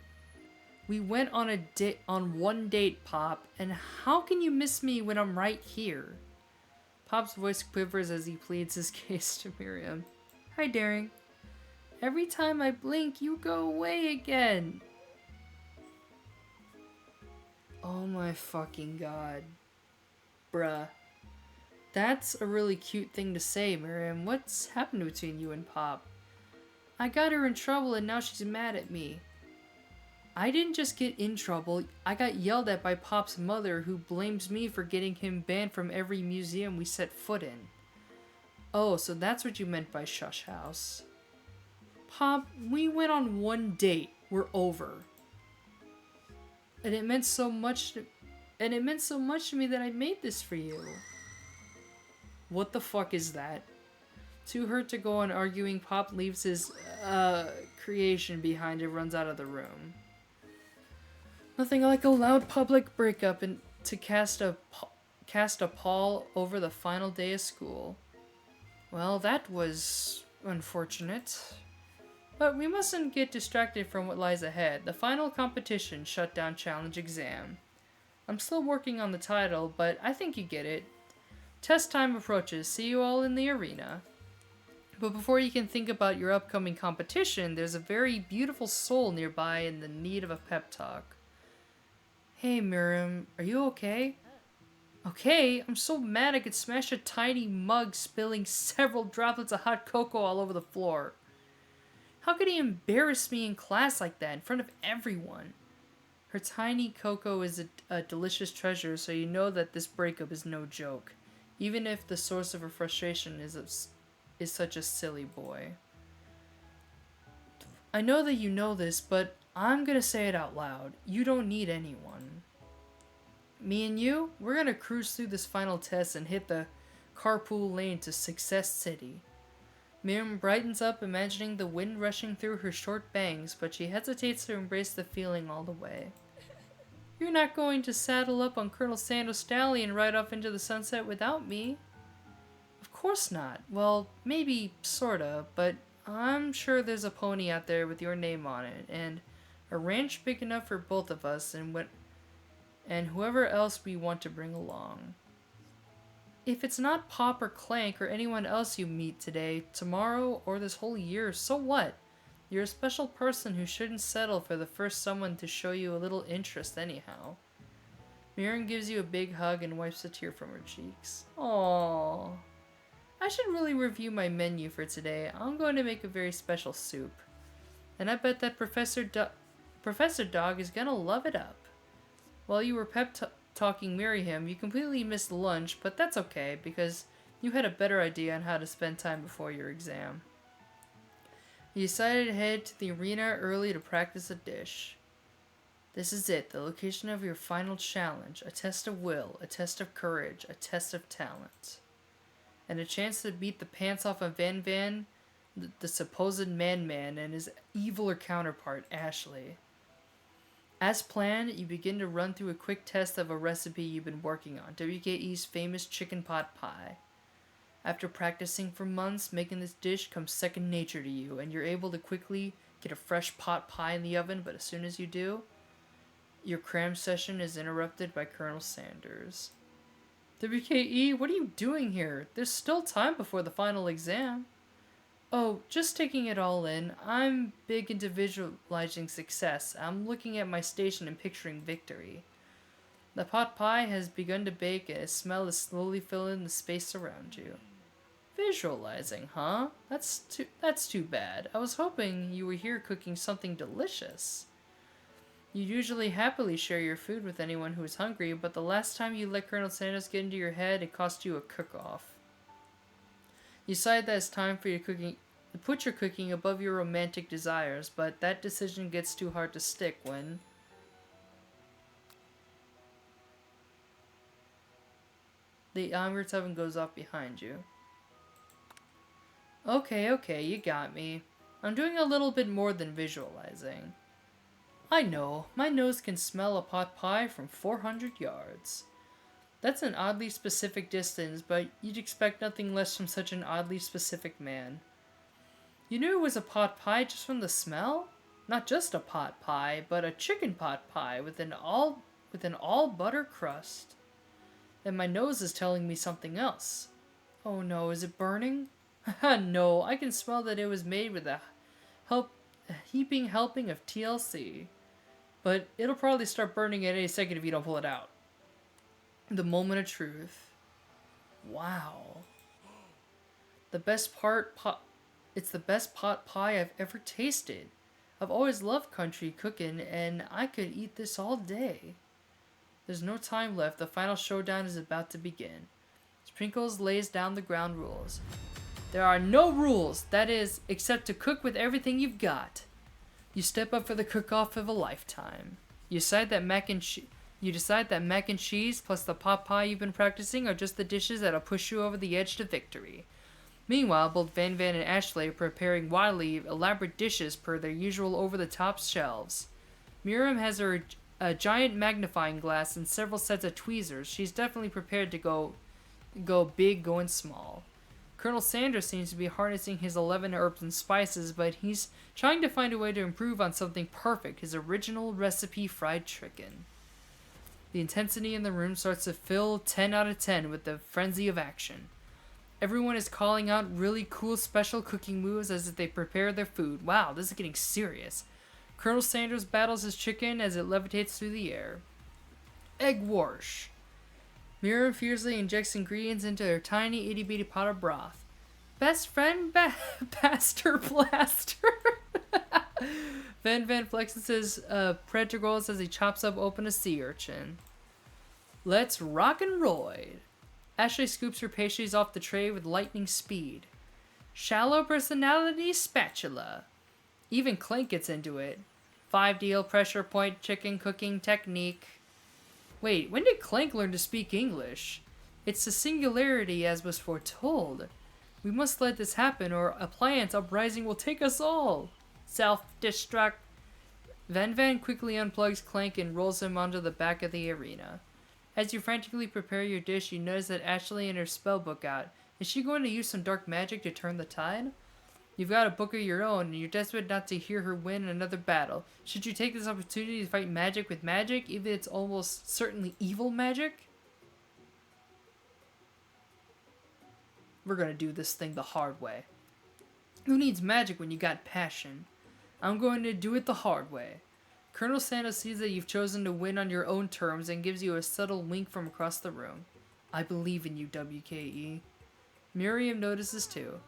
S1: We went on one date, Pop, and how can you miss me when I'm right here? Pop's voice quivers as he pleads his case to Miriam. Hi, Daring. Every time I blink, you go away again. Oh my fucking god. Bruh. That's a really cute thing to say, Miriam. What's happened between you and Pop? I got her in trouble and now she's mad at me. I didn't just get in trouble, I got yelled at by Pop's mother, who blames me for getting him banned from every museum we set foot in. Oh, so that's what you meant by shush house. Pop, we went on one date. We're over. And it meant so much to me that I made this for you. What the fuck is that? Too hurt to go on arguing, Pop leaves his, creation behind and runs out of the room. Nothing like a loud public breakup and to cast a pall over the final day of school. Well, that was unfortunate. But we mustn't get distracted from what lies ahead. The final competition shutdown challenge exam. I'm still working on the title, but I think you get it. Test time approaches. See you all in the arena. But before you can think about your upcoming competition, there's a very beautiful soul nearby in the need of a pep talk. Hey Miriam, are you okay? Okay, I'm so mad I could smash a tiny mug, spilling several droplets of hot cocoa all over the floor. How could he embarrass me in class like that in front of everyone? Her tiny cocoa is a delicious treasure, so you know that this breakup is no joke, even if the source of her frustration is such a silly boy. I know that you know this, but I'm gonna say it out loud. You don't need anyone. Me and you, we're gonna cruise through this final test and hit the carpool lane to Success City. Miriam brightens up, imagining the wind rushing through her short bangs, but she hesitates to embrace the feeling all the way. You're not going to saddle up on Colonel Sando's stallion and ride off into the sunset without me. Of course not. Well, maybe sorta, but I'm sure there's a pony out there with your name on it, and a ranch big enough for both of us and whoever else we want to bring along. If it's not Pop or Clank or anyone else you meet today, tomorrow, or this whole year, so what? You're a special person who shouldn't settle for the first someone to show you a little interest anyhow. Miriam gives you a big hug and wipes a tear from her cheeks. Aww. I should really review my menu for today. I'm going to make a very special soup. And I bet that Professor Dog is gonna love it up. While you were talking Miriam, you completely missed lunch, but that's okay, because you had a better idea on how to spend time before your exam. You decided to head to the arena early to practice a dish. This is it, the location of your final challenge, a test of will, a test of courage, a test of talent. And a chance to beat the pants off of Van, the supposed man-man, and his eviler counterpart, Ashley. As planned, you begin to run through a quick test of a recipe you've been working on, WKE's famous chicken pot pie. After practicing for months, making this dish comes second nature to you, and you're able to quickly get a fresh pot pie in the oven, but as soon as you do, your cram session is interrupted by Colonel Sanders. WKE, what are you doing here? There's still time before the final exam. Oh, just taking it all in. I'm big into visualizing success. I'm looking at my station and picturing victory. The pot pie has begun to bake and a smell is slowly filling the space around you. Visualizing, huh? That's too bad. I was hoping you were here cooking something delicious. You usually happily share your food with anyone who is hungry, but the last time you let Colonel Sanders get into your head, it cost you a cook-off. You decide that it's time for to put your cooking above your romantic desires, but that decision gets too hard to stick when the omelet oven goes off behind you. Okay, you got me. I'm doing a little bit more than visualizing. I know, my nose can smell a pot pie from 400 yards. That's an oddly specific distance, but you'd expect nothing less from such an oddly specific man. You knew it was a pot pie just from the smell? Not just a pot pie, but a chicken pot pie with an all butter crust. Then my nose is telling me something else. Oh no, is it burning? No, I can smell that it was made with a heaping helping of TLC. But it'll probably start burning at any second if you don't pull it out. The moment of truth. Wow. It's the best pot pie I've ever tasted. I've always loved country cooking, and I could eat this all day. There's no time left. The final showdown is about to begin. Sprinkles lays down the ground rules. There are no rules, that is, except to cook with everything you've got. You step up for the cook-off of a lifetime. You decide that mac and cheese plus the pot pie you've been practicing are just the dishes that'll push you over the edge to victory. Meanwhile, both Van and Ashley are preparing wildly elaborate dishes per their usual over-the-top shelves. Miriam has a giant magnifying glass and several sets of tweezers. She's definitely prepared to go big, going small. Colonel Sanders seems to be harnessing his 11 herbs and spices, but he's trying to find a way to improve on something perfect, his original recipe fried chicken. The intensity in the room starts to fill 10 out of 10 with the frenzy of action. Everyone is calling out really cool special cooking moves as they prepare their food. Wow, this is getting serious. Colonel Sanders battles his chicken as it levitates through the air. Egg wash. Miriam fiercely injects ingredients into her tiny itty-bitty pot of broth. Best friend Pastor Blaster. Van flexes his predator goals as he chops up open a sea urchin. Let's rock and roid. Ashley scoops her pastries off the tray with lightning speed. Shallow personality spatula. Even Clank gets into it. 5 deal pressure point chicken cooking technique. Wait, when did Clank learn to speak English? It's the singularity as was foretold. We must let this happen or appliance uprising will take us all. Self-destruct. Van quickly unplugs Clank and rolls him onto the back of the arena. As you frantically prepare your dish, you notice that Ashley and her spellbook out. Is she going to use some dark magic to turn the tide? You've got a book of your own, and you're desperate not to hear her win another battle. Should you take this opportunity to fight magic with magic, even if it's almost certainly evil magic? We're gonna do this thing the hard way. Who needs magic when you got passion? I'm going to do it the hard way. Colonel Sanders sees that you've chosen to win on your own terms and gives you a subtle wink from across the room. I believe in you, WKE. Miriam notices too.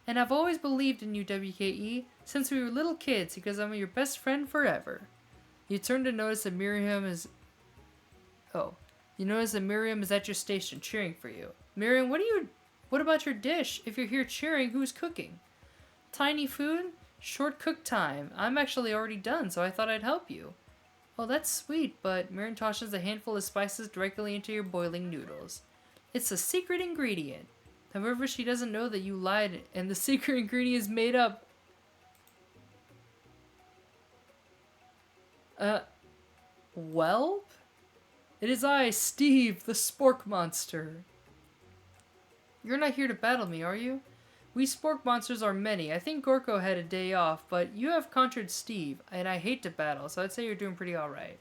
S1: And I've always believed in you, WKE, since we were little kids, because I'm your best friend forever. You turn to notice that Miriam is... You notice that Miriam is at your station, cheering for you. Miriam, what about your dish? If you're here cheering, who's cooking? Tiny food? Short cook time. I'm actually already done, so I thought I'd help you. Oh, that's sweet, but Miriam tosses a handful of spices directly into your boiling noodles. It's a secret ingredient. However, she doesn't know that you lied, and the secret ingredient is made up. Whelp? It is I, Steve, the spork monster. You're not here to battle me, are you? We spork monsters are many. I think Gorko had a day off, but you have conquered Steve, and I hate to battle, so I'd say you're doing pretty alright.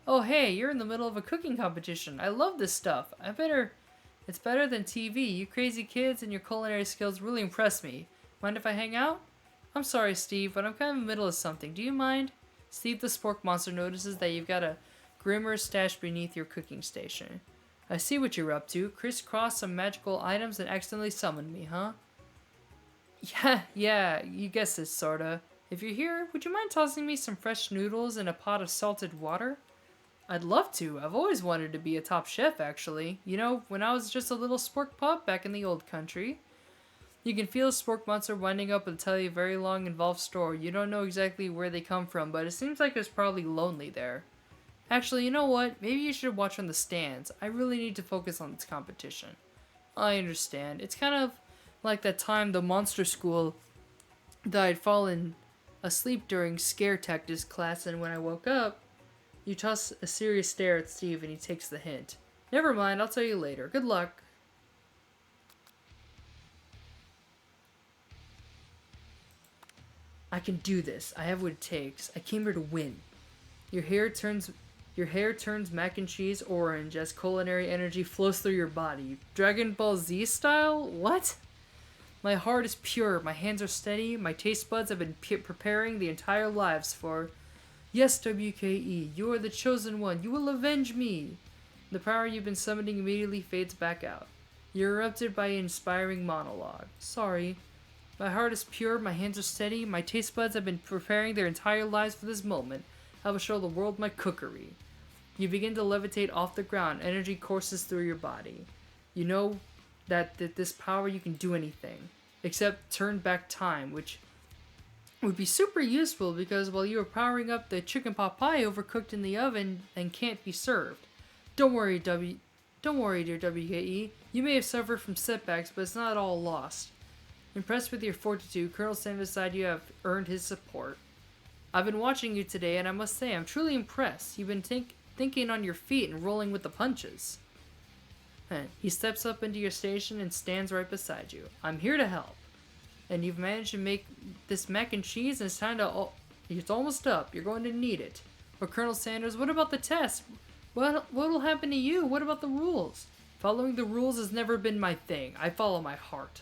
S1: Oh hey, you're in the middle of a cooking competition. I love this stuff. It's better than TV. You crazy kids and your culinary skills really impress me. Mind if I hang out? I'm sorry, Steve, but I'm kind of in the middle of something. Do you mind? Steve the spork monster notices that you've got a grimmer stashed beneath your cooking station. I see what you're up to. Crisscross some magical items and accidentally summoned me, huh? Yeah, you guessed it, sorta. If you're here, would you mind tossing me some fresh noodles and a pot of salted water? I'd love to. I've always wanted to be a top chef, actually. You know, when I was just a little spork pup back in the old country. You can feel a spork monster winding up and tell you a very long, involved story. You don't know exactly where they come from, but it seems like it's probably lonely there. Actually, you know what? Maybe you should watch from the stands. I really need to focus on this competition. I understand. It's kind of like that time the monster school that I'd fallen asleep during scare tactics class, and when I woke up, you toss a serious stare at Steve and he takes the hint. Never mind, I'll tell you later. Good luck. I can do this. I have what it takes. I came here to win. Your hair turns mac and cheese orange as culinary energy flows through your body. Dragon Ball Z style? What? My heart is pure, my hands are steady, my taste buds have been preparing the entire lives for... Yes, WKE, you are the chosen one, you will avenge me! The power you've been summoning immediately fades back out. You're erupted by an inspiring monologue. Sorry. My heart is pure, my hands are steady, my taste buds have been preparing their entire lives for this moment. I will show the world my cookery. You begin to levitate off the ground, energy courses through your body. You know that this power you can do anything, except turn back time, which would be super useful because while you were powering up the chicken pot pie overcooked in the oven and can't be served. Don't worry, dear WKE. You may have suffered from setbacks, but it's not all lost. Impressed with your fortitude, Colonel Sanders decided you have earned his support. I've been watching you today, and I must say I'm truly impressed. You've been thinking on your feet and rolling with the punches. He steps up into your station and stands right beside you. I'm here to help. And you've managed to make this mac and cheese, and it's almost up. You're going to need it. But Colonel Sanders, what about the test? What'll happen to you? What about the rules? Following the rules has never been my thing. I follow my heart.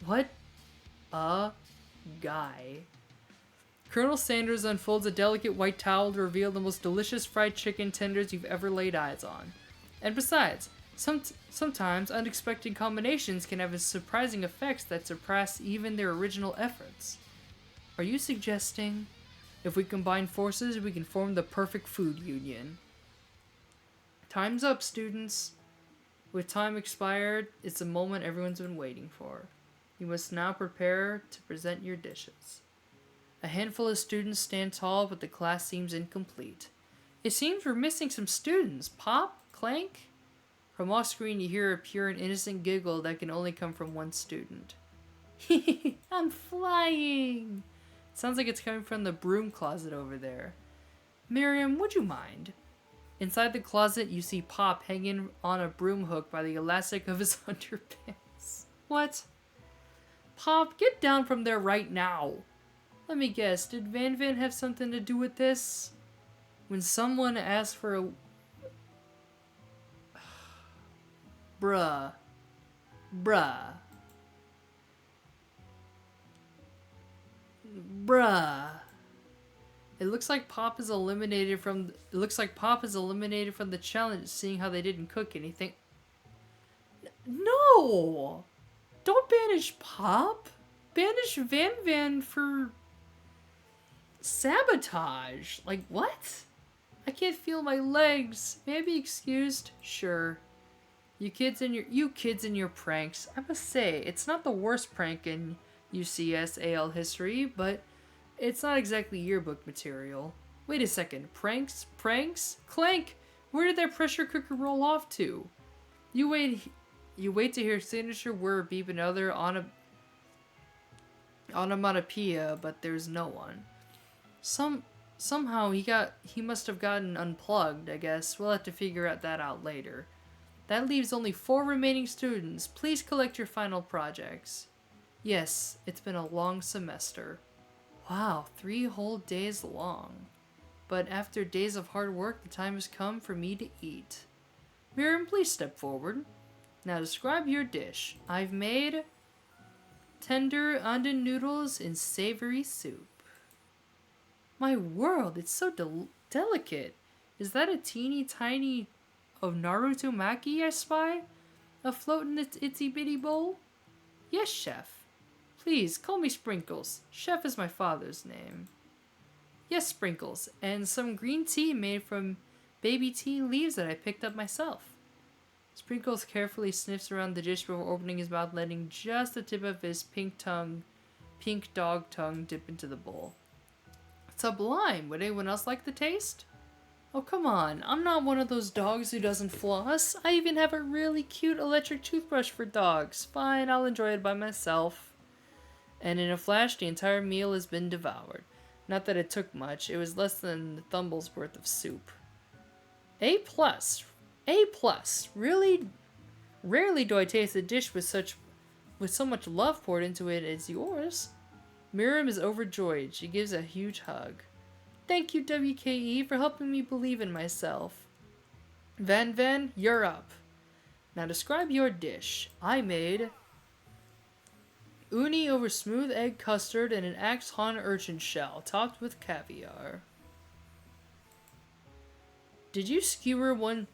S1: What a guy. Colonel Sanders unfolds a delicate white towel to reveal the most delicious fried chicken tenders you've ever laid eyes on. And besides, sometimes unexpected combinations can have surprising effects that surpass even their original efforts. Are you suggesting if we combine forces, we can form the perfect food union? Time's up, students. With time expired, it's the moment everyone's been waiting for. You must now prepare to present your dishes. A handful of students stand tall, but the class seems incomplete. It seems we're missing some students. Pop? Clank? From off screen, you hear a pure and innocent giggle that can only come from one student. I'm flying! Sounds like it's coming from the broom closet over there. Miriam, would you mind? Inside the closet, you see Pop hanging on a broom hook by the elastic of his underpants. What? Pop, get down from there right now! Let me guess, did Van Van have something to do with this? When someone asks for a... Bruh. It looks like Pop is eliminated from the challenge, seeing how they didn't cook anything. No! Don't banish Pop. Banish Van Van for sabotage. Like, what? I can't feel my legs. May I be excused? Sure. You kids and your pranks. I must say, it's not the worst prank in UCS AL history, but it's not exactly yearbook material. Wait a second. Pranks? Clank! Where did that pressure cooker roll off to? You wait to hear signature word beep another onomatopoeia, but there's no one. Somehow he must have gotten unplugged, I guess. We'll have to figure that out later. That leaves only 4 remaining students. Please collect your final projects. Yes, it's been a long semester. Wow, 3 whole days long. But after days of hard work, the time has come for me to eat. Miriam, please step forward. Now describe your dish. I've made tender onion noodles in savory soup. My world, it's so delicate. Is that a teeny tiny of Naruto Maki I spy afloat in its itsy bitty bowl? Yes, chef. Please, call me Sprinkles. Chef is my father's name. Yes, Sprinkles, and some green tea made from baby tea leaves that I picked up myself. Sprinkles carefully sniffs around the dish before opening his mouth, letting just the tip of his pink dog tongue dip into the bowl. Sublime! Would anyone else like the taste? Oh, come on. I'm not one of those dogs who doesn't floss. I even have a really cute electric toothbrush for dogs. Fine, I'll enjoy it by myself. And in a flash, the entire meal has been devoured. Not that it took much. It was less than the thumble's worth of soup. A+. Really? Rarely do I taste a dish with so much love poured into it as yours. Miriam is overjoyed. She gives a huge hug. Thank you, WKE, for helping me believe in myself. Van Van, you're up. Now describe your dish. I made uni over smooth egg custard and an axe han urchin shell, topped with caviar. Did you skewer one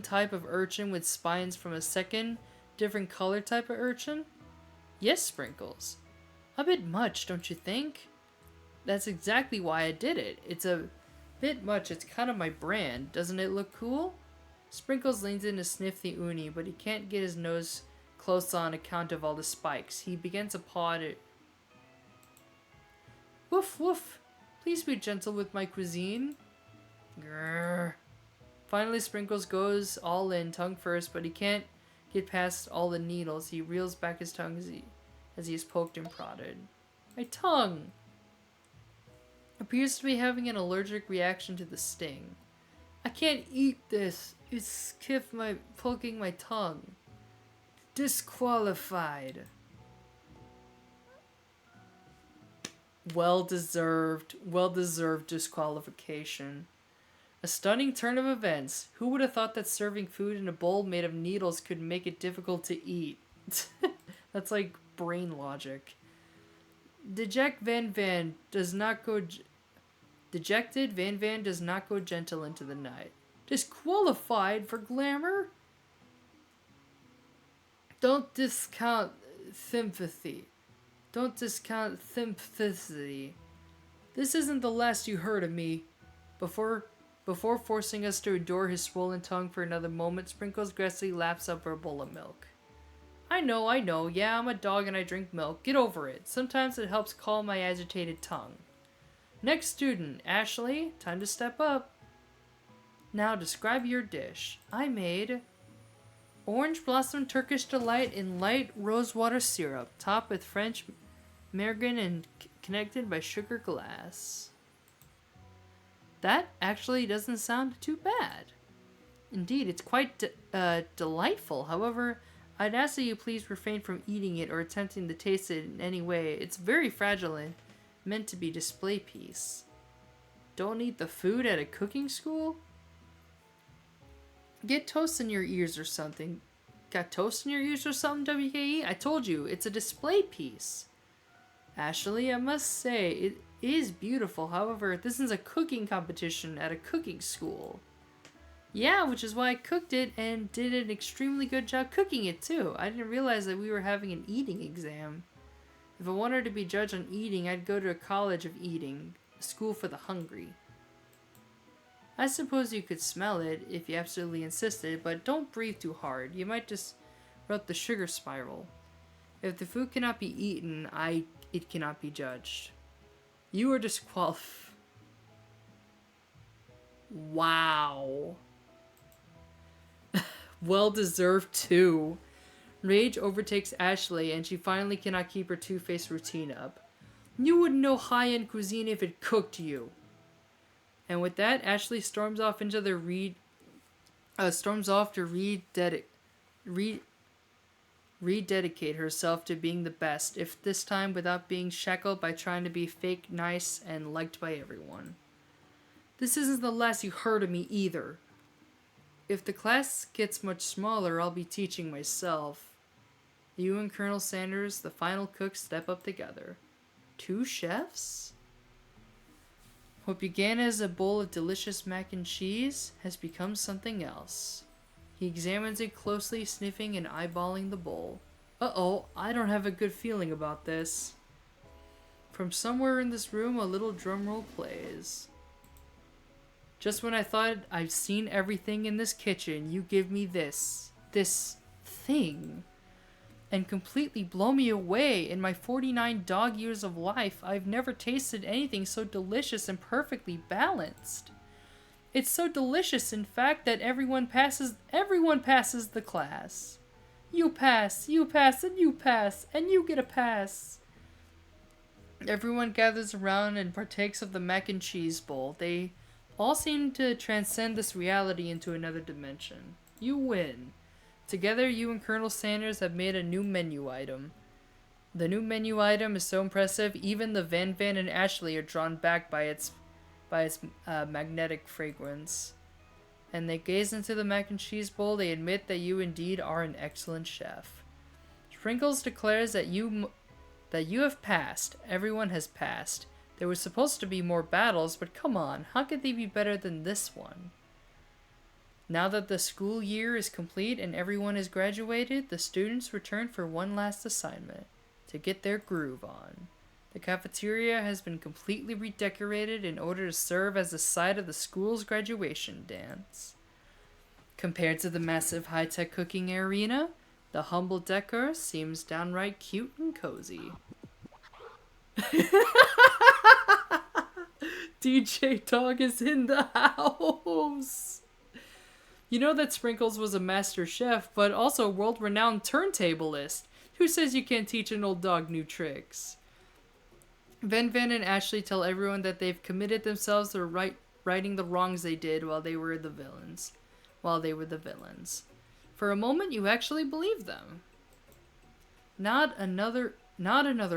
S1: type of urchin with spines from a second, different color type of urchin? Yes, Sprinkles. A bit much, don't you think? That's exactly why I did it. It's a bit much. It's kind of my brand. Doesn't it look cool? Sprinkles leans in to sniff the uni, but he can't get his nose close on account of all the spikes. He begins to paw at it. Woof woof. Please be gentle with my cuisine. Grrr. Finally, Sprinkles goes all in, tongue first, but he can't get past all the needles. He reels back his tongue as he is poked and prodded. My tongue! Appears to be having an allergic reaction to the sting. I can't eat this. skipped my poking my tongue. Disqualified. Well deserved disqualification. A stunning turn of events. Who would have thought that serving food in a bowl made of needles could make it difficult to eat? That's like brain logic. Dejected Van Van does not go gentle into the night. Disqualified for glamour? Don't discount sympathy. This isn't the last you heard of me. Before forcing us to adore his swollen tongue for another moment, Sprinkles gracefully laps up her bowl of milk. I know, yeah, I'm a dog and I drink milk. Get over it. Sometimes it helps calm my agitated tongue. Next student, Ashley, time to step up. Now describe your dish. I made orange blossom Turkish delight in light rosewater syrup, topped with French margarine and connected by sugar glass. That actually doesn't sound too bad. Indeed, it's quite delightful. However, I'd ask that you please refrain from eating it or attempting to taste it in any way. It's very fragile and meant to be display piece. Don't eat the food at a cooking school? Get toast in your ears or something. Got toast in your ears or something, WKE? I told you, it's a display piece. Ashley, I must say, it is beautiful. However, this is a cooking competition at a cooking school. Yeah, which is why I cooked it and did an extremely good job cooking it too. I didn't realize that we were having an eating exam. If I wanted to be judged on eating, I'd go to a college of eating, a school for the hungry. I suppose you could smell it if you absolutely insisted, but don't breathe too hard. You might disrupt the sugar spiral. If the food cannot be eaten, it cannot be judged. You are disqualified. Wow. Well deserved too. Rage overtakes Ashley and she finally cannot keep her two-faced routine up. You wouldn't know high-end cuisine if it cooked you. And with that, Ashley storms off into the rededicate herself to being the best, if this time without being shackled by trying to be fake nice and liked by everyone. This isn't the last you heard of me either. If the class gets much smaller, I'll be teaching myself. You and Colonel Sanders, the final cook, step up together. 2 chefs? What began as a bowl of delicious mac and cheese has become something else. He examines it closely, sniffing and eyeballing the bowl. Uh-oh, I don't have a good feeling about this. From somewhere in this room, a little drum roll plays. Just when I thought I've seen everything in this kitchen, you give me this thing, and completely blow me away. In my 49 dog years of life, I've never tasted anything so delicious and perfectly balanced. It's so delicious, in fact, that everyone passes the class. You pass, and you pass, and you get a pass. Everyone gathers around and partakes of the mac and cheese bowl. They all seem to transcend this reality into another dimension. You win. Together, you and Colonel Sanders have made a new menu item. The new menu item is so impressive, even the Van Van and Ashley are drawn back by its magnetic fragrance. And they gaze into the mac and cheese bowl. They admit that you indeed are an excellent chef. Sprinkles declares that you have passed. Everyone has passed. There was supposed to be more battles, but come on, how could they be better than this one? Now that the school year is complete and everyone has graduated, the students return for one last assignment, to get their groove on. The cafeteria has been completely redecorated in order to serve as the site of the school's graduation dance. Compared to the massive high-tech cooking arena, the humble decor seems downright cute and cozy. DJ Dog is in the house! You know that Sprinkles was a master chef, but also a world-renowned turntablist. Who says you can't teach an old dog new tricks? Van Van and Ashley tell everyone that they've committed themselves to righting the wrongs they did while they were the villains. while they were the villains. For a moment, you actually believed them. Not another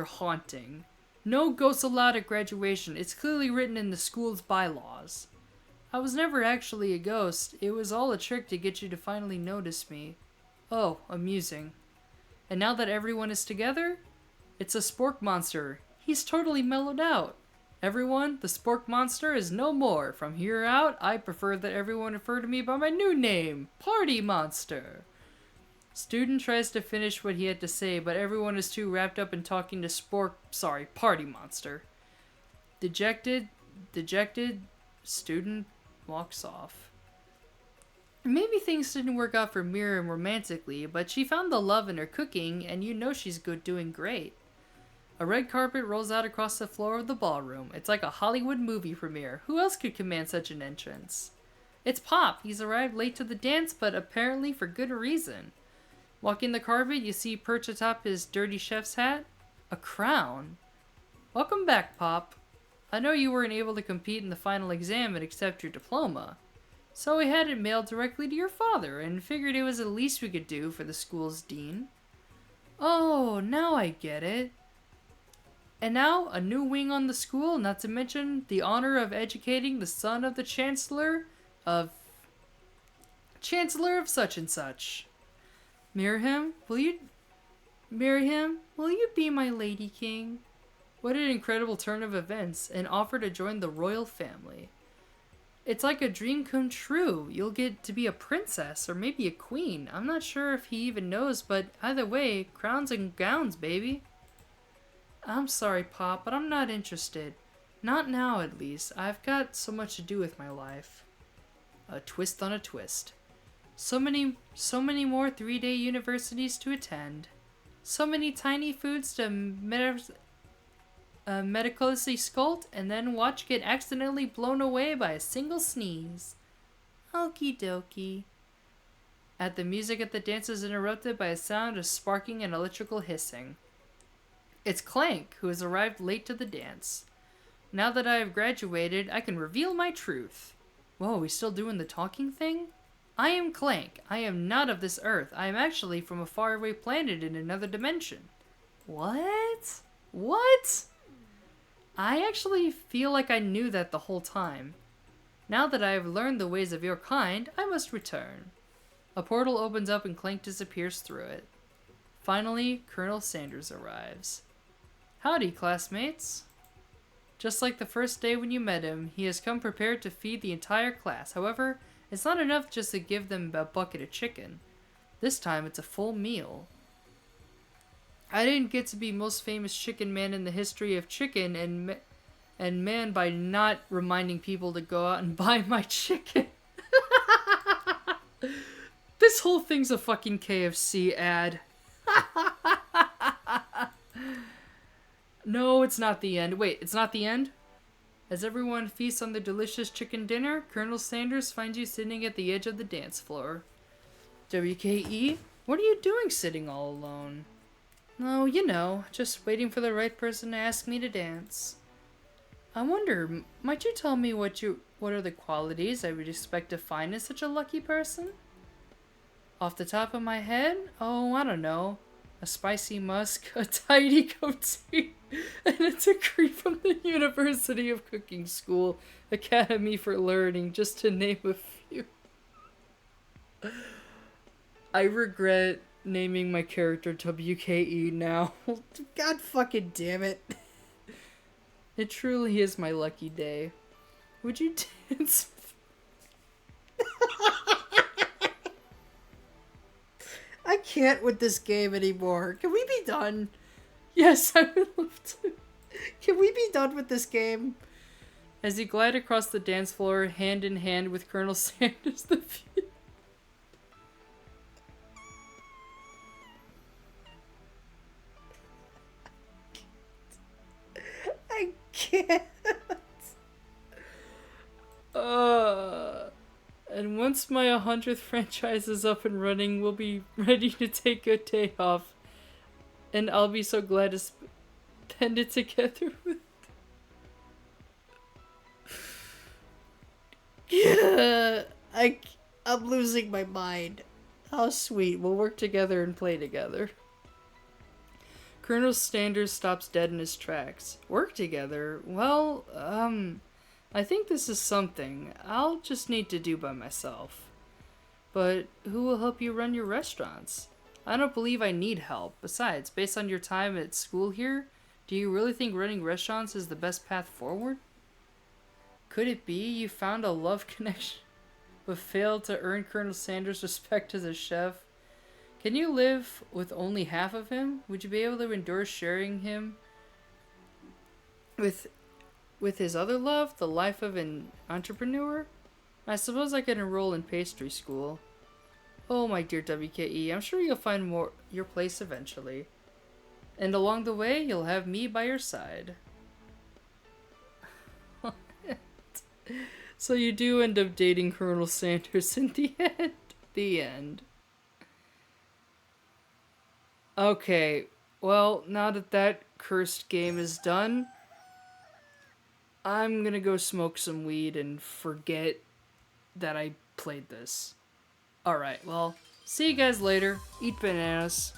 S1: haunting. No ghosts allowed at graduation. It's clearly written in the school's bylaws. I was never actually a ghost. It was all a trick to get you to finally notice me. Oh, amusing. And now that everyone is together, it's a spork monster. He's totally mellowed out. Everyone, the spork monster is no more. From here out, I prefer that everyone refer to me by my new name, Party Monster. Student tries to finish what he had to say, but everyone is too wrapped up in talking to Party Monster. Dejected, student walks off. Maybe things didn't work out for Miriam romantically, but she found the love in her cooking, and you know she's doing great. A red carpet rolls out across the floor of the ballroom. It's like a Hollywood movie premiere. Who else could command such an entrance? It's Pop. He's arrived late to the dance, but apparently for good reason. Walking the carpet, you see perched atop his dirty chef's hat a crown. Welcome back, Pop. I know you weren't able to compete in the final exam and accept your diploma. So we had it mailed directly to your father and figured it was the least we could do for the school's dean. Oh, now I get it. And now, a new wing on the school, not to mention the honor of educating the son of the Chancellor of such and such. Miriam, will you be my Lady King? What an incredible turn of events, and offer to join the royal family. It's like a dream come true. You'll get to be a princess, or maybe a queen. I'm not sure if he even knows, but either way, crowns and gowns, baby. I'm sorry, Pop, but I'm not interested. Not now, at least. I've got so much to do with my life. A twist on a twist. So many more 3-day universities to attend. So many tiny foods to medically sculpt and then watch get accidentally blown away by a single sneeze. Okie dokie. The music at the dance is interrupted by a sound of sparking and electrical hissing. It's Clank, who has arrived late to the dance. Now that I have graduated, I can reveal my truth. Whoa, he's still doing the talking thing? I am Clank. I am not of this earth. I am actually from a faraway planet in another dimension. What? What? I actually feel like I knew that the whole time. Now that I have learned the ways of your kind, I must return. A portal opens up and Clank disappears through it. Finally, Colonel Sanders arrives. Howdy, classmates. Just like the first day when you met him, he has come prepared to feed the entire class. However, it's not enough just to give them a bucket of chicken. This time, it's a full meal. I didn't get to be most famous chicken man in the history of chicken and man by not reminding people to go out and buy my chicken. This whole thing's a fucking KFC ad. No, it's not the end. Wait, it's not the end? As everyone feasts on the delicious chicken dinner, Colonel Sanders finds you sitting at the edge of the dance floor. WKE, what are you doing sitting all alone? Oh, you know, just waiting for the right person to ask me to dance. I wonder, might you tell me what are the qualities I would expect to find in such a lucky person? Off the top of my head? Oh, I don't know. A spicy musk, a tidy goatee, and a degree from the University of Cooking School, Academy for Learning, just to name a few. I regret naming my character WKE now. God fucking damn it. It truly is my lucky day. Would you dance? I can't with this game anymore. Can we be done? Yes, I would love to. Can we be done with this game? As you glide across the dance floor, hand in hand with Colonel Sanders, the view. I can't. And once my 100th franchise is up and running, we'll be ready to take a day off. And I'll be so glad to spend it together with... Yeah, I'm losing my mind. How sweet. We'll work together and play together. Colonel Sanders stops dead in his tracks. Work together? Well, I think this is something I'll just need to do by myself. But who will help you run your restaurants? I don't believe I need help. Besides, based on your time at school here, do you really think running restaurants is the best path forward? Could it be you found a love connection but failed to earn Colonel Sanders' respect as a chef? Can you live with only half of him? Would you be able to endure sharing him with his other love, the life of an entrepreneur? I suppose I could enroll in pastry school. Oh, my dear WKE, I'm sure you'll find your place eventually. And along the way, you'll have me by your side. So you do end up dating Colonel Sanders in the end. The end. Okay, well, now that that cursed game is done, I'm gonna go smoke some weed and forget that I played this. Alright, well, see you guys later. Eat bananas.